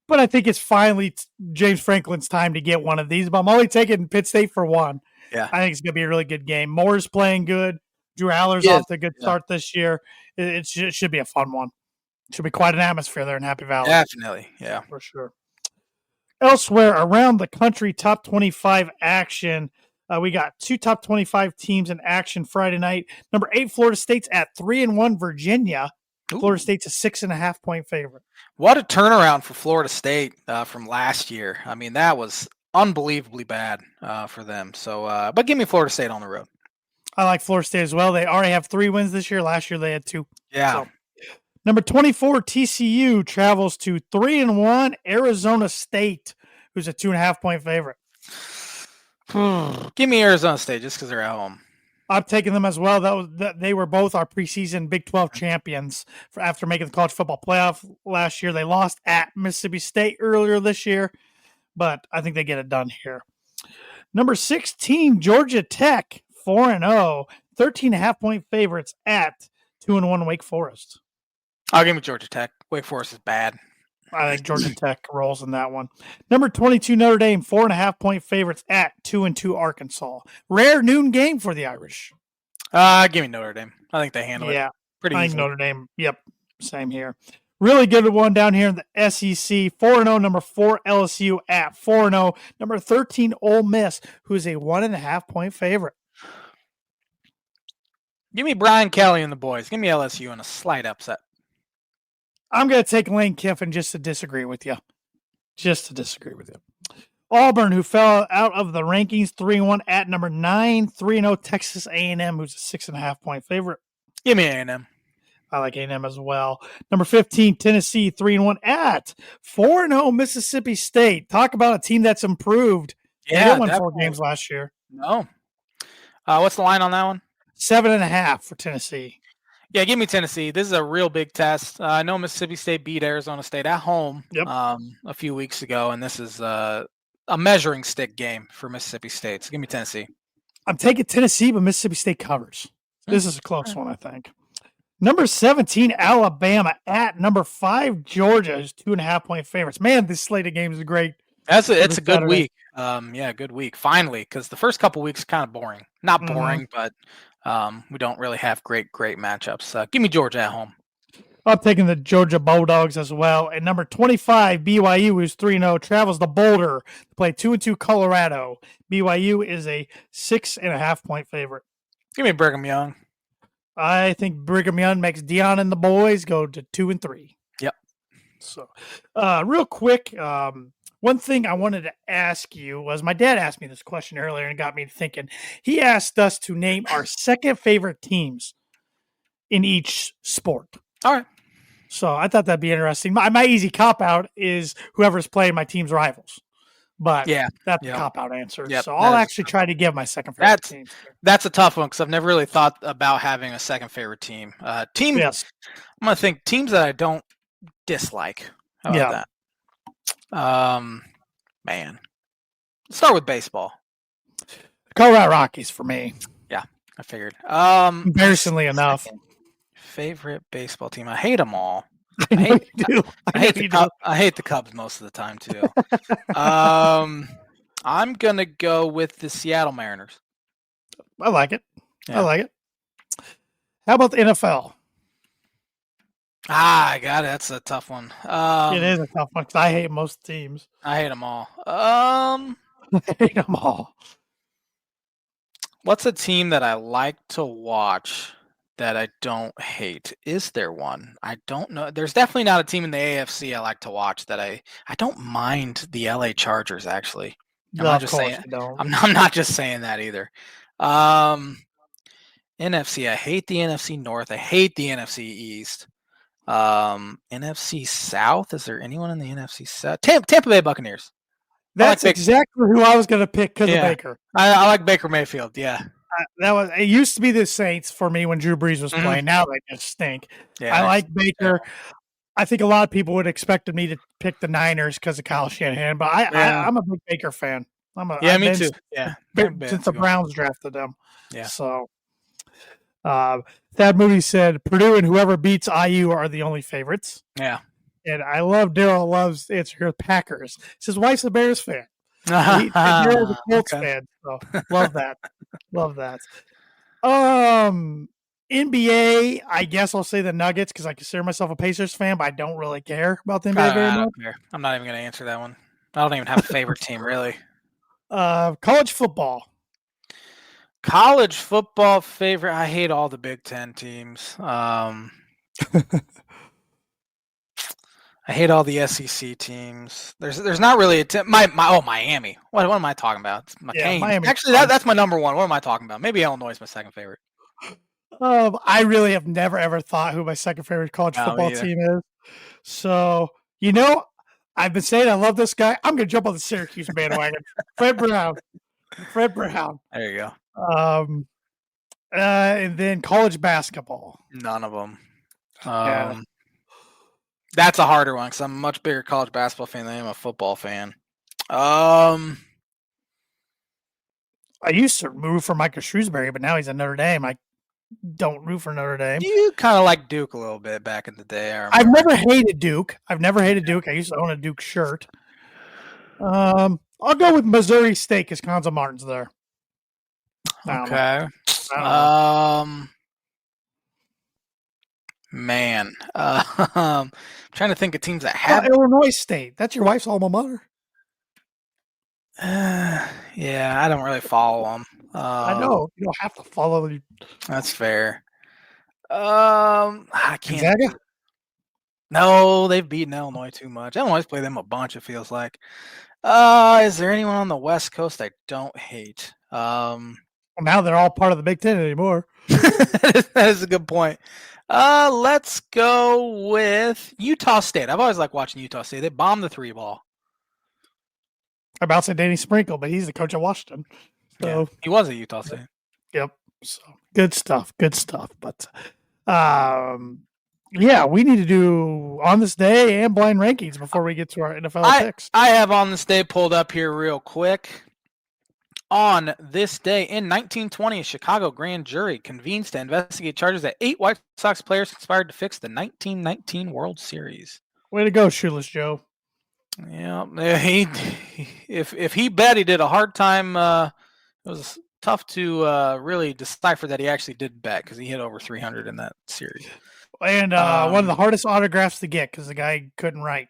But I think it's finally James Franklin's time to get one of these. But I'm only taking Pitt State for 1. Yeah. I think it's going to be a really good game. Moore's playing good. Drew Aller's off to a good start this year. It should be a fun one. It should be quite an atmosphere there in Happy Valley. Definitely, yeah. For sure. Elsewhere around the country, top 25 action. We got 2 top 25 teams in action Friday night. Number 8, Florida State's at 3-1 Virginia. Ooh. Florida State's a 6.5-point favorite. What a turnaround for Florida State from last year. I mean, that was unbelievably bad for them. So, but give me Florida State on the road. I like Florida State as well. They already have 3 wins this year. Last year they had 2. Yeah. So, number 24, TCU travels to 3-1 Arizona State, who's a 2.5-point favorite. Give me Arizona State just because they're at home. I'm taking them as well. They were both our preseason Big 12 champions after making the college football playoff last year. They lost at Mississippi State earlier this year, but I think they get it done here. Number 16, Georgia Tech, 4-0, 13.5-point favorites at 2-1 Wake Forest. I'll give me Georgia Tech. Wake Forest is bad. I think Georgia Tech rolls in that one. Number 22, Notre Dame, 4.5-point favorites at 2-2 Arkansas. Rare noon game for the Irish. Give me Notre Dame. I think they handle it pretty easily. I think Notre Dame. Yep, same here. Really good one down here in the SEC. 4-0, number 4 LSU at 4-0. Number 13 Ole Miss, who's a 1.5-point favorite. Give me Brian Kelly and the boys. Give me LSU in a slight upset. I'm going to take Lane Kiffin just to disagree with you. Auburn, who fell out of the rankings, 3-1 at number 9. 3-0 Texas A&M, who's a 6.5-point favorite. Give me A&M. I like A&M as well. Number 15, Tennessee, 3-1 at 4-0 Mississippi State. Talk about a team that's improved. Yeah, they won 4 games last year. No. What's the line on that one? 7.5 for Tennessee. Yeah, give me Tennessee. This is a real big test. I know Mississippi State beat Arizona State at home a few weeks ago, and this is a measuring stick game for Mississippi State. So give me Tennessee. I'm taking Tennessee, but Mississippi State covers. This is a close one, I think. Number 17, Alabama at number 5, Georgia is 2.5-point favorites. Man, this slate of games is great. It's a good week. Good week. Finally, because the first couple weeks kind of boring. Not boring, but we don't really have great matchups. Give me Georgia at home. I'm taking the Georgia Bulldogs as well. And number 25, BYU, who's 3-0, travels to Boulder to play 2-2 Colorado. BYU is a 6.5-point favorite. Give me Brigham Young. I think Brigham Young makes Dion and the boys go to 2-3. Yep. So, real quick, One thing I wanted to ask you was my dad asked me this question earlier and got me thinking. He asked us to name our second favorite teams in each sport. All right. So I thought that'd be interesting. My easy cop out is whoever's playing my team's rivals, but Yeah. that's a Yep. cop out answer. Yep. So I'll actually try to give my second favorite teams. That's a tough one because I've never really thought about having a second favorite team. Yes. I'm gonna think teams that I don't dislike. How about that? Man, let's start with baseball. Colorado Rockies for me. Yeah, I figured. Embarrassingly enough. Favorite baseball team. I hate them all. I hate the Cubs most of the time too. I'm gonna go with the Seattle Mariners. I like it. Yeah. I like it. How about the NFL? I got it. That's a tough one. It is a tough one because I hate most teams. I hate them all. I hate them all. What's a team that I like to watch that I don't hate? Is there one? I don't know. There's definitely not a team in the AFC I like to watch that I don't mind the LA Chargers, actually. I'm not just saying that either. NFC, I hate the NFC North. I hate the NFC East. NFC South, is there anyone in the NFC South? Tampa Bay Buccaneers. That's exactly who I was going to pick because of Baker. I like Baker Mayfield. Yeah, it used to be the Saints for me when Drew Brees was playing. Now they just stink. Yeah, I like Baker. I think a lot of people would expected me to pick the Niners because of Kyle Shanahan, but I'm a big Baker fan. Me too. Yeah, since the Browns drafted them. Yeah. So, Thad Moody said Purdue and whoever beats IU are the only favorites. Yeah. And I love Daryl loves answer here. Packers. His wife's a Bears fan. Daryl's a Colts fan. So love that. Love that. NBA, I guess I'll say the Nuggets because I consider myself a Pacers fan, but I don't really care about the NBA very much. I'm not even going to answer that one. I don't even have a favorite team, really. College football. College football favorite. I hate all the Big Ten teams. I hate all the SEC teams. There's not really a team. Miami. What am I talking about? It's Miami. Actually, that's my number one. What am I talking about? Maybe Illinois is my second favorite. I really have never ever thought who my second favorite college football team is. So I've been saying I love this guy. I'm going to jump on the Syracuse bandwagon. Fred Brown. There you go. And then college basketball. None of them. That's a harder one because I'm a much bigger college basketball fan than I am a football fan. I used to root for Michael Shrewsbury, but now he's at Notre Dame. I don't root for Notre Dame. You kind of like Duke a little bit back in the day. I've never hated Duke. I used to own a Duke shirt. I'll go with Missouri State because Konza Martin's there. Okay. Man, I'm trying to think of teams that have Illinois State. That's your wife's alma mater. Yeah, I don't really follow them. I know you don't have to follow them. That's fair. I can't. Gonzaga? No, they've beaten Illinois too much. Illinois play them a bunch. It feels like. Is there anyone on the West Coast I don't hate? Well, now they're all part of the Big Ten anymore. That is a good point. Let's go with Utah State. I've always liked watching Utah State. They bombed the 3-ball. I'm about to say Danny Sprinkle, but he's the coach of Washington. So yeah, he was at Utah State. Yep. So good stuff. But we need to do on this day and blind rankings before we get to our NFL picks. I have on this day pulled up here real quick. On this day in 1920, a Chicago grand jury convenes to investigate charges that 8 White Sox players conspired to fix the 1919 World Series. Way to go, Shoeless Joe. Yeah, if he bet, he did a hard time. It was tough to really decipher that he actually did bet because he hit over 300 in that series. And one of the hardest autographs to get because the guy couldn't write.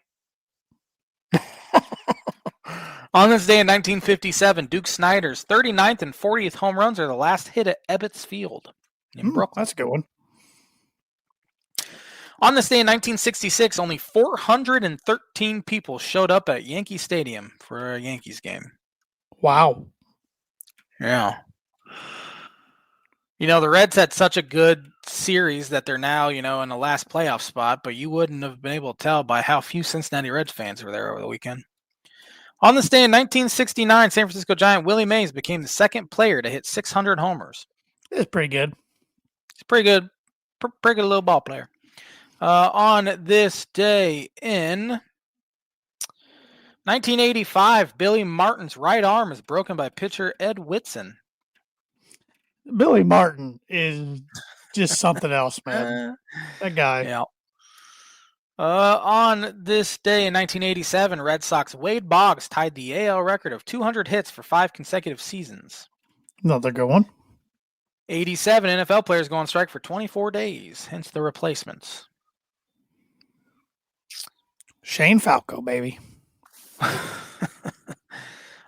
On this day in 1957, Duke Snider's 39th and 40th home runs are the last hit at Ebbets Field in Brooklyn. That's a good one. On this day in 1966, only 413 people showed up at Yankee Stadium for a Yankees game. Wow. Yeah. The Reds had such a good series that they're now, in the last playoff spot, but you wouldn't have been able to tell by how few Cincinnati Reds fans were there over the weekend. On this day in 1969, San Francisco Giant Willie Mays became the second player to hit 600 homers. It's pretty good. He's pretty good. Pretty good little ball player. On this day in 1985, Billy Martin's right arm is broken by pitcher Ed Whitson. Billy Martin is just something else, man. That guy. Yeah. On this day in 1987, Red Sox Wade Boggs tied the AL record of 200 hits for 5 consecutive seasons. Another good one. 87 NFL players go on strike for 24 days, hence the replacements. Shane Falco, baby.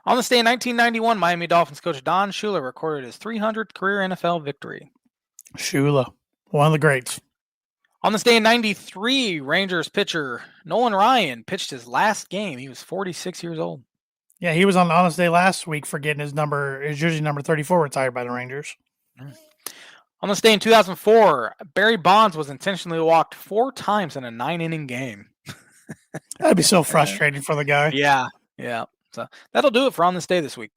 On this day in 1991, Miami Dolphins coach Don Shula recorded his 300th career NFL victory. Shula, one of the greats. On this day in 93, Rangers pitcher Nolan Ryan pitched his last game. He was 46 years old. Yeah, he was on Honest Day last week for getting his jersey number 34 retired by the Rangers. On this day in 2004, Barry Bonds was intentionally walked 4 times in a 9-inning game. That'd be so frustrating for the guy. Yeah. So that'll do it for On This Day this week.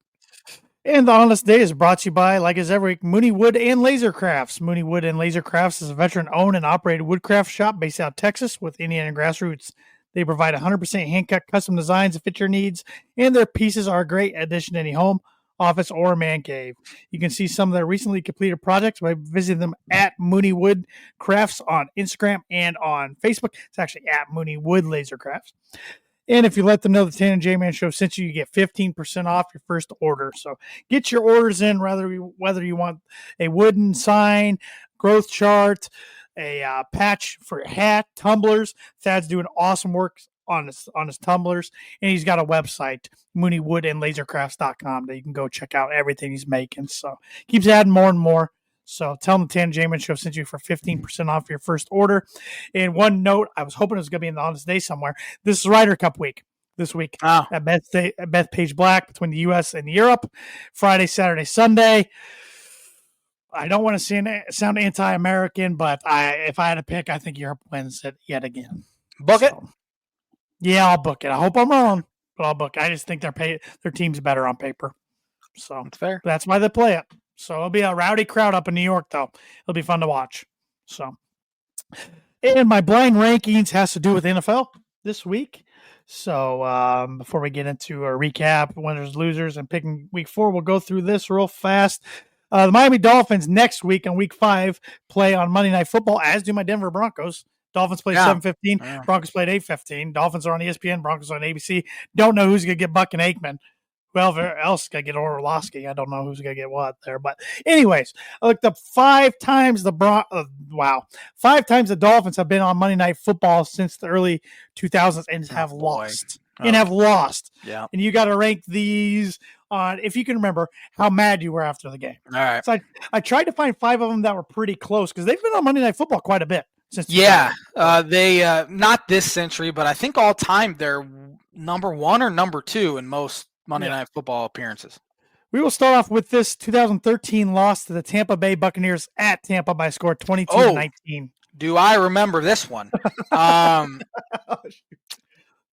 And the Honest Day is brought to you by, like as every week, Mooney Wood and Laser Crafts. Mooney Wood and Laser Crafts is a veteran-owned and operated woodcraft shop based out of Texas with Indiana grassroots. They provide 100% hand-cut custom designs that fit your needs, and their pieces are a great addition to any home, office, or man cave. You can see some of their recently completed projects by visiting them at Mooney Wood Crafts on Instagram and on Facebook. It's actually at Mooney Wood Laser Crafts. And if you let them know the Tan and J-Man Show sent you, you get 15% off your first order. So get your orders in, whether you want a wooden sign, growth chart, a patch for your hat, tumblers. Thad's doing awesome work on his tumblers, and he's got a website, mooneywoodandlasercrafts.com, that you can go check out everything he's making. So keeps adding more and more. So tell them the Tan J-Man Show sent you for 15% off your first order. And one note, I was hoping it was going to be in the Honest Day somewhere. This is Ryder Cup week this week at Bethpage Black between the U.S. and Europe. Friday, Saturday, Sunday. I don't want to sound anti-American, but if I had to pick, I think Europe wins it yet again. Book it? Yeah, I'll book it. I hope I'm wrong, but I'll book it. I just think their team's better on paper. So that's fair. That's why they play it. So it'll be a rowdy crowd up in New York, though. It'll be fun to watch. So, and my blind rankings has to do with NFL this week. So before we get into a recap, winners, losers, and picking week 4, we'll go through this real fast. The Miami Dolphins next week on week 5 play on Monday Night Football, as do my Denver Broncos. Dolphins play 7:15. Broncos played 8:15. Dolphins are on ESPN. Broncos are on ABC. Don't know who's going to get Buck and Aikman. Whoever else is going to get Orlovsky. I don't know who's going to get what there. But anyways, I looked up 5 times the 5 times the Dolphins have been on Monday Night Football since the early 2000s and have lost. Yeah. And you got to rank these on, if you can remember, how mad you were after the game. All right. So I tried to find 5 of them that were pretty close because they've been on Monday Night Football quite a bit. They not this century, but I think all time they're number 1 or number 2 in most Monday Night Football appearances. We will start off with this 2013 loss to the Tampa Bay Buccaneers at Tampa by a score 22-19. Do I remember this one? I'm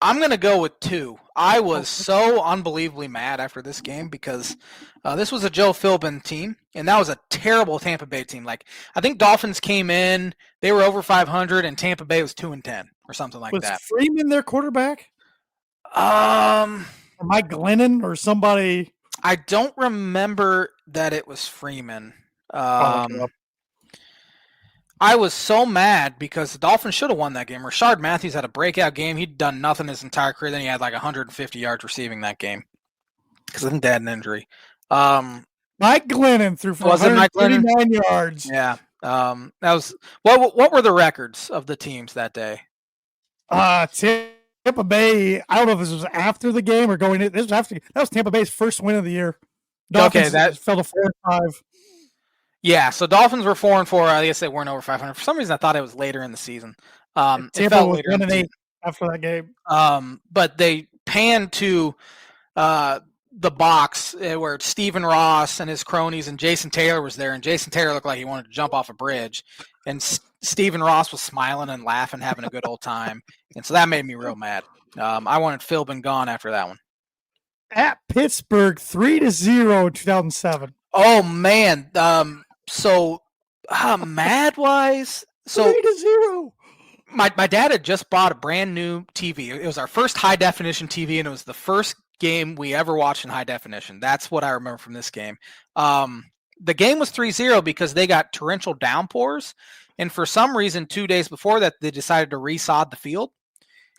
going to go with 2. I was so unbelievably mad after this game because this was a Joe Philbin team, and that was a terrible Tampa Bay team. Like, I think Dolphins came in, they were over 500, and Tampa Bay was 2-10 or something like that. Was Freeman their quarterback? Or Mike Glennon or somebody? I don't remember that it was Freeman. I was so mad because the Dolphins should have won that game. Rashard Matthews had a breakout game. He'd done nothing his entire career. Then he had like 150 yards receiving that game because I think they had an injury. Mike Glennon threw for 139 yards. Yeah. That was what were the records of the teams that day? Tampa Bay, I don't know if this was after the game or going in. This was after. That was Tampa Bay's first win of the year. Dolphins that fell to 4-5. Yeah, so Dolphins were 4-4. I guess they weren't over 500. For some reason, I thought it was later in the season. It Tampa felt was later in the 1-8 season. after that game. But they panned to the box where Stephen Ross and his cronies and Jason Taylor was there, and Jason Taylor looked like he wanted to jump off a bridge, and Stephen Ross was smiling and laughing, having a good old time, and so that made me real mad. I wanted Phil been gone after that one. At Pittsburgh, 3-0 in 2007. Oh man, so mad wise, so 3-0. my dad had just bought a brand new TV. It was our first high definition TV, and it was the first game we ever watched in high definition. That's what I remember from this game. The game was 3-0 because they got torrential downpours, and for some reason 2 days before that they decided to resod the field.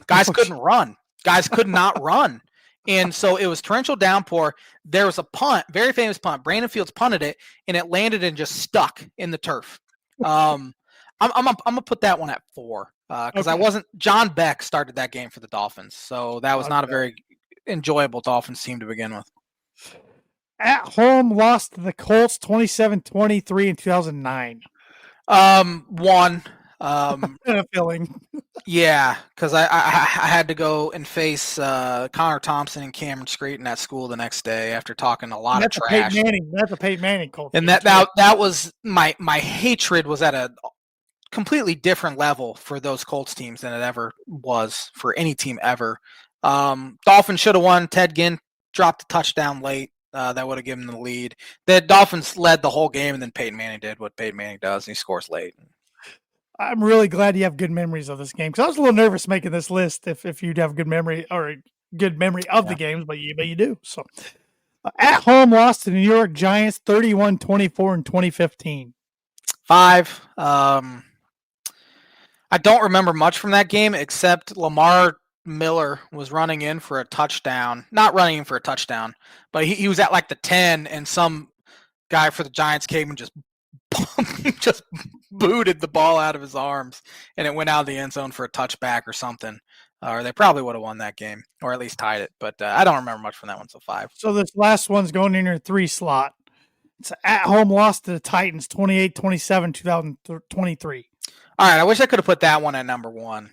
Guys couldn't run. Guys could not run. And so it was torrential downpour. There was a punt, very famous punt. Brandon Fields punted it, and it landed and just stuck in the turf. I'm gonna put that one at 4 because I wasn't. John Beck started that game for the Dolphins, so that was not a very enjoyable Dolphins team to begin with. At home, lost to the Colts 27-23 in 2009. 1. Feeling. Yeah, because I had to go and face Connor Thompson and Cameron Screeton at school the next day after talking a lot of trash. That's a Peyton Manning Colts. And that was my hatred was at a completely different level for those Colts teams than it ever was for any team ever. Dolphins should have won. Ted Ginn dropped a touchdown late. That would have given them the lead. The Dolphins led the whole game, and then Peyton Manning did what Peyton Manning does, and he scores late. I'm really glad you have good memories of this game because I was a little nervous making this list if you'd have good memory or a good memory of the games, but you do. So at home, lost to the New York Giants 31-24 in 2015. 5. I don't remember much from that game except Lamar Miller was running in for a touchdown. Not running in for a touchdown, but he was at like the 10, and some guy for the Giants came and just booted the ball out of his arms, and it went out of the end zone for a touchback or something. Or they probably would have won that game, or at least tied it. But I don't remember much from that one, so 5. So this last one's going in your 3 slot. It's at home loss to the Titans 28-27 2023. All right, I wish I could have put that one at number 1.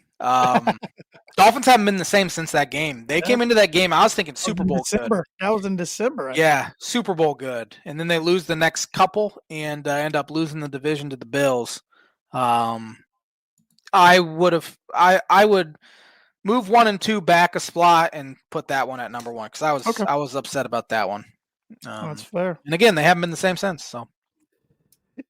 Dolphins haven't been the same since that game. They came into that game, I was thinking Super Bowl good. That was in December. Super Bowl good. And then they lose the next couple and end up losing the division to the Bills. I would move 1 and 2 back a slot and put that one at number 1 because I was upset about that one. That's fair. And again, they haven't been the same since. So.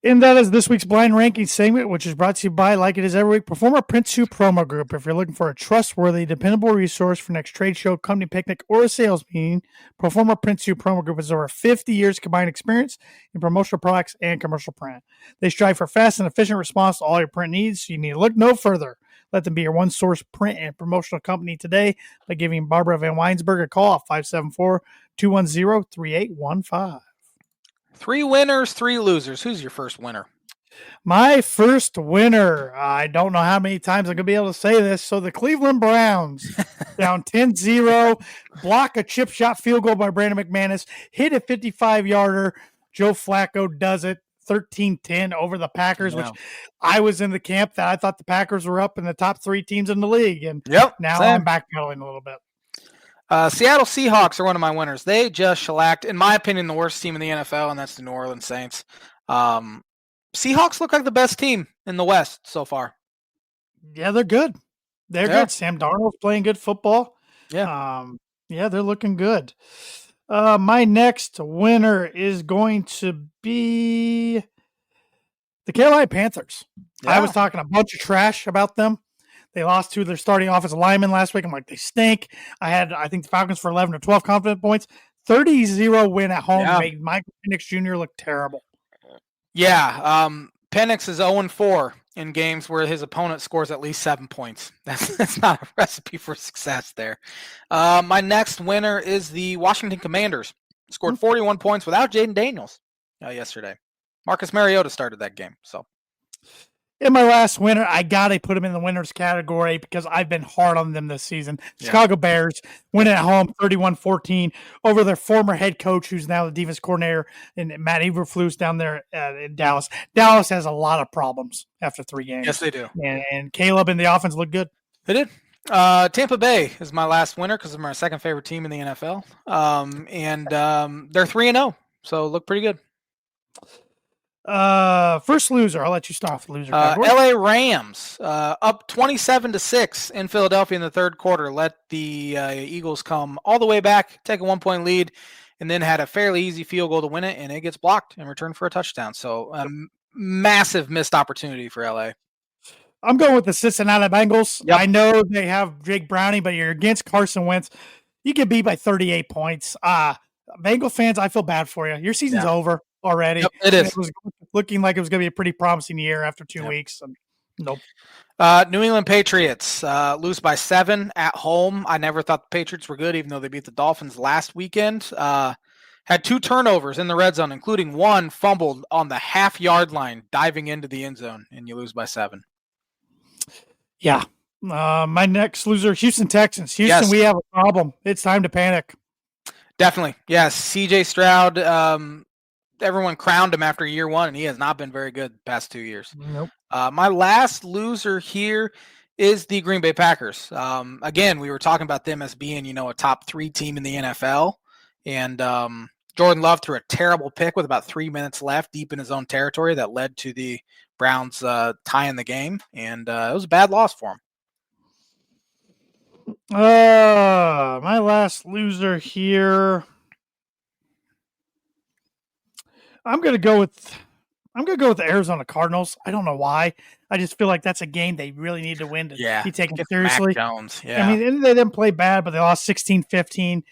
And that is this week's Blind Ranking segment, which is brought to you by, like it is every week, Performer Print 2 Promo Group. If you're looking for a trustworthy, dependable resource for next trade show, company picnic, or a sales meeting, Performer Print 2 Promo Group has over 50 years combined experience in promotional products and commercial print. They strive for fast and efficient response to all your print needs, so you need to look no further. Let them be your one-source print and promotional company today by giving Barbara Van Weinsberg a call at 574-210-3815. 3 winners, 3 losers. Who's your first winner? My first winner. I don't know how many times I'm going to be able to say this. So the Cleveland Browns down 10-0, block a chip shot field goal by Brandon McManus, hit a 55-yarder. Joe Flacco does it. 13-10 over the Packers, which I was in the camp that I thought the Packers were up in the top 3 teams in the league. And now I'm backpedaling a little bit. Seattle Seahawks are one of my winners. They just shellacked, in my opinion, the worst team in the NFL, and that's the New Orleans Saints. Seahawks look like the best team in the West so far. Yeah, they're good. They're good. Sam Darnold's playing good football. Yeah. They're looking good. My next winner is going to be the Carolina Panthers. Yeah. I was talking a bunch of trash about them. They lost 2 of their starting offensive linemen last week. I'm like, they stink. I think the Falcons for 11 or 12 confident points. 30-0 win at home made Michael Penix Jr. look terrible. Yeah. Penix is 0-4 in games where his opponent scores at least 7 points. That's not a recipe for success there. My next winner is the Washington Commanders. Scored 41 points without Jaden Daniels yesterday. Marcus Mariota started that game. So. in my last winner, I got to put them in the winners category because I've been hard on them this season. Yeah. Chicago Bears win at home 31-14 over their former head coach, who's now the defense coordinator, and Matt Eberflus down there in Dallas. Dallas has a lot of problems after 3 games. Yes, they do. And Caleb and the offense look good. They did. Tampa Bay is my last winner because they're my second favorite team in the NFL. They're 3-0, so look pretty good. First loser. I'll let you start off the loser. LA Rams up 27-6 in Philadelphia in the third quarter. Let the Eagles come all the way back, take a 1-point lead, and then had a fairly easy field goal to win it, and it gets blocked in return for a touchdown. So massive missed opportunity for LA. I'm going with the Cincinnati Bengals. Yep. I know they have Jake Browning, but you're against Carson Wentz. You get beat by 38 points. Bengal fans, I feel bad for you. Your season's over already. Yep, it is. It was looking like it was going to be a pretty promising year after 2 weeks. And nope. New England Patriots lose by 7 at home. I never thought the Patriots were good, even though they beat the Dolphins last weekend. Had 2 turnovers in the red zone, including one fumbled on the half-yard line, diving into the end zone, and you lose by 7. Yeah. My next loser, Houston Texans. Houston, we have a problem. It's time to panic. Definitely. Yes. CJ Stroud, everyone crowned him after year 1, and he has not been very good the past 2 years. Nope. My last loser here is the Green Bay Packers. Again, we were talking about them as being, a top 3 team in the NFL. And Jordan Love threw a terrible pick with about 3 minutes left deep in his own territory that led to the Browns tying the game. And it was a bad loss for him. My last loser here. I'm gonna go with the Arizona Cardinals. I don't know why. I just feel like that's a game they really need to win to be taken seriously. Mac Jones, yeah. I mean, they didn't play bad, but they lost 16-15.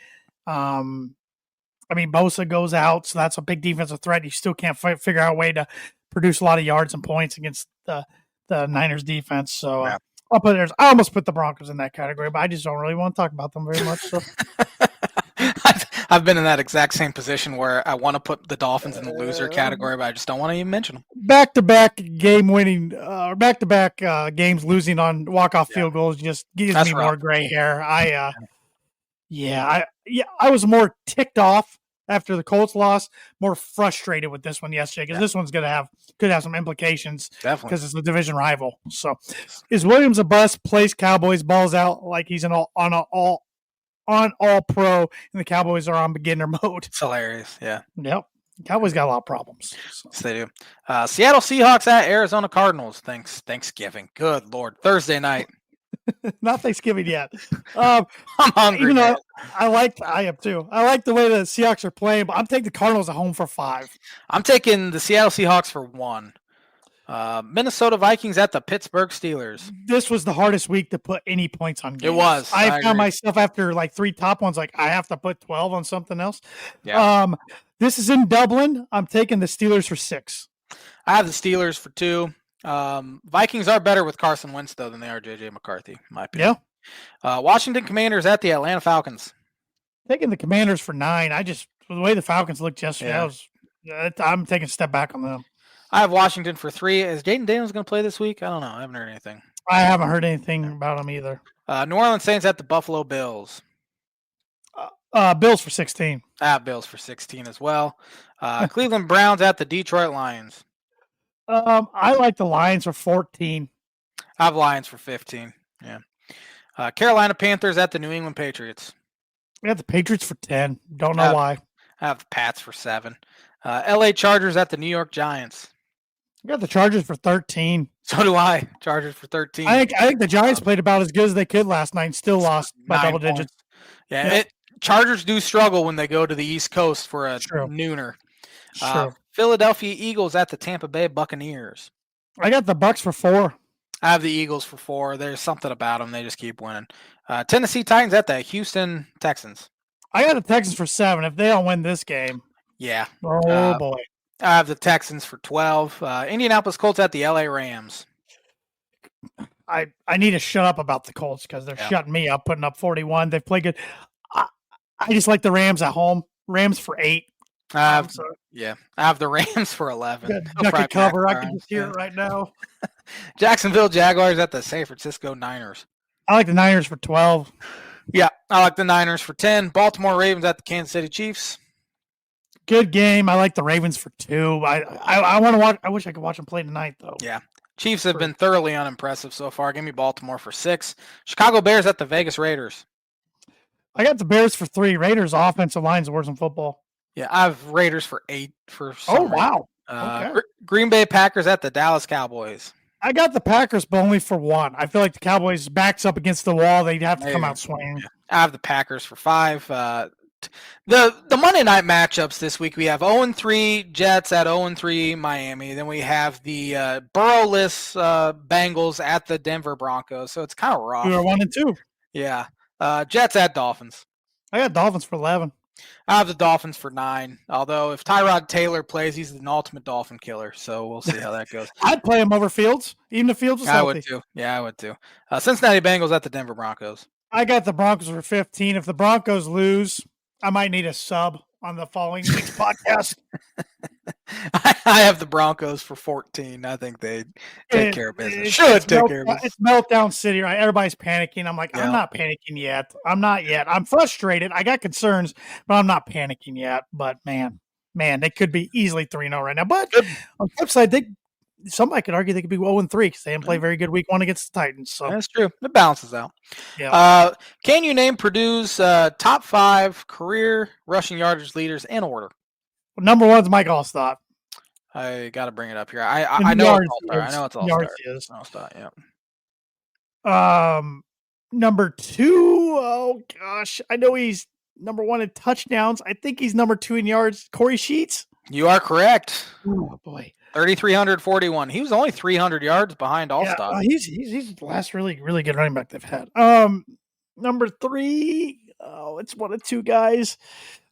Bosa goes out, so that's a big defensive threat. You still can't figure out a way to produce a lot of yards and points against the Niners defense. So I almost put the Broncos in that category, but I just don't really want to talk about them very much. So. I've been in that exact same position where I want to put the Dolphins in the loser category, but I just don't want to even mention them. Back-to-back games losing on walk-off field goals just gives me more gray hair. I was more ticked off after the Colts loss, more frustrated with this one yesterday because this one's could have some implications because it's a division rival. So, is Williams a bust? Plays Cowboys, balls out like he's an all pro, and the Cowboys are on beginner mode. It's hilarious. Yeah. Yep. Cowboys got a lot of problems. So. Yes, they do. Seattle Seahawks at Arizona Cardinals. Thanksgiving. Good Lord. Thursday night. Not Thanksgiving yet. I'm hungry. Even though I am too. I like the way the Seahawks are playing, but I'm taking the Cardinals at home for 5. I'm taking the Seattle Seahawks for 1. Minnesota Vikings at the Pittsburgh Steelers. This was the hardest week to put any points on games. It was. I found myself after like 3 top ones, like I have to put 12 on something else. Yeah. This is in Dublin. I'm taking the Steelers for 6. I have the Steelers for 2. Vikings are better with Carson Wentz, though, than they are J.J. McCarthy, in my opinion. Yeah. Washington Commanders at the Atlanta Falcons. Taking the Commanders for 9. The way the Falcons looked yesterday, I'm taking a step back on them. I have Washington for 3. Is Jaden Daniels going to play this week? I don't know. I haven't heard anything. I haven't heard anything about him either. New Orleans Saints at the Buffalo Bills. Bills for 16. I have Bills for 16 as well. Cleveland Browns at the Detroit Lions. I like the Lions for 14. I have Lions for 15. Yeah. Carolina Panthers at the New England Patriots. We have the Patriots for 10. Don't know why. I have the Pats for 7. LA Chargers at the New York Giants. I got the Chargers for 13. So do I. Chargers for 13. I think the Giants played about as good as they could last night and still lost by double digits. Yeah, Chargers do struggle when they go to the East Coast for a nooner. Philadelphia Eagles at the Tampa Bay Buccaneers. I got the Bucks for 4. I have the Eagles for 4. There's something about them. They just keep winning. Tennessee Titans at the Houston Texans. I got the Texans for 7. If they don't win this game. Yeah. Oh, boy. I have the Texans for 12. Indianapolis Colts at the LA Rams. I need to shut up about the Colts because they're shutting me up, putting up 41. They've played good. I just like the Rams at home. Rams for 8. I have the Rams for 11. Duck cover. I can just hear it right now. Jacksonville Jaguars at the San Francisco Niners. I like the Niners for 12. Yeah, I like the Niners for 10. Baltimore Ravens at the Kansas City Chiefs. Good game. I like the Ravens for 2. I want to watch. I wish I could watch them play tonight, though. Yeah. Chiefs have been thoroughly unimpressive so far. Give me Baltimore for 6. Chicago Bears at the Vegas Raiders. I got the Bears for 3. Raiders offensive line's worse than football. Yeah, I have Raiders for 8 for some Oh, reason. wow. Okay. Green Bay Packers at the Dallas Cowboys. I got the Packers, but only for 1. I feel like the Cowboys backs up against the wall. They'd have to come out swinging. Yeah. I have the Packers for 5. The Monday night matchups this week, we have 0-3 Jets at 0-3 Miami. Then we have the Burrow-less Bengals at the Denver Broncos. So it's kind of rough. We were 1 and 2. Yeah. Jets at Dolphins. I got Dolphins for 11. I have the Dolphins for 9. Although if Tyrod Taylor plays, he's an ultimate Dolphin killer. So we'll see how that goes. I'd play him over Fields, even if Fields was healthy. I would too. Yeah, I would too. Cincinnati Bengals at the Denver Broncos. I got the Broncos for 15. If the Broncos lose, I might need a sub on the following week's podcast. I have the Broncos for 14. I think they take care of business. It's meltdown city, right? Everybody's panicking. I'm like, I'm not panicking yet. I'm not yet. I'm frustrated. I got concerns, but I'm not panicking yet. But man, they could be easily 3-0 right now. But on the flip side, somebody could argue they could be 0-3 because they didn't play very good week 1 against the Titans. So that's true. It balances out. Yeah. Can you name Purdue's top 5 career rushing yardage leaders in order? Well, number 1 is Mike Allstott. I got to bring it up here. I know it's All-Star. I know it's All-Star. All-Star, yeah. Number 2, oh gosh, I know he's number 1 in touchdowns. I think he's number 2 in yards. Corey Sheets. You are correct. Oh boy. 3,341. He was only 300 yards behind Allstott. He's the last really good running back they've had. Number 3, it's one of 2 guys.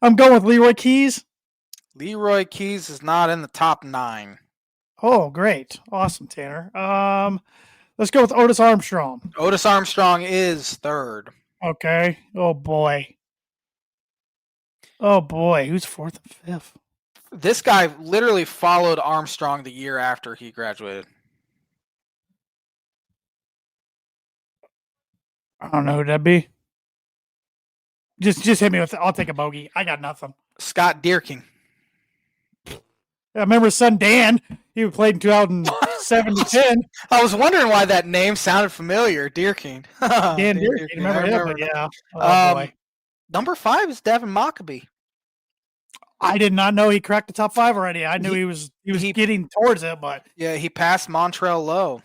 I'm going with Leroy Keys. Leroy Keys is not in the top 9. Oh, great. Awesome, Tanner. Let's go with Otis Armstrong. Otis Armstrong is 3rd. Okay. Oh boy. Who's 4th and 5th? This guy literally followed Armstrong the year after he graduated. I don't know who that'd be. Just hit me with it. I'll take a bogey. I got nothing. Scott Dierking. I remember his son Dan. He played in 2007 to 10. I was wondering why that name sounded familiar. Dierking. Dan Dierking. Remember him? Yeah. Oh, boy. Number 5 is Devin Mockabee. I did not know he cracked the top 5 already. I knew he was getting towards it, but yeah, he passed Montrell Lowe.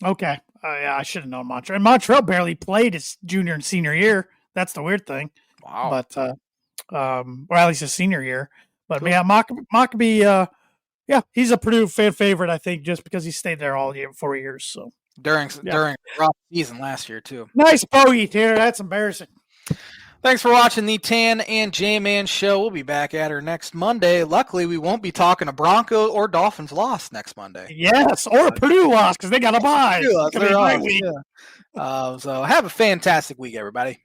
Okay. Yeah, I should have known Montrell. And Montrell barely played his junior and senior year. That's the weird thing. Wow. But or at least his senior year. But cool. Yeah, Mockabee, he's a Purdue fan favorite, I think, just because he stayed there all 4 years. So during a rough season last year too. Nice bogey, Tanner. That's embarrassing. Thanks for watching the Tan and J-Man show. We'll be back at her next Monday. Luckily, we won't be talking a Bronco or Dolphins loss next Monday. Yes, or a Purdue loss because they got a bye. So have a fantastic week, everybody.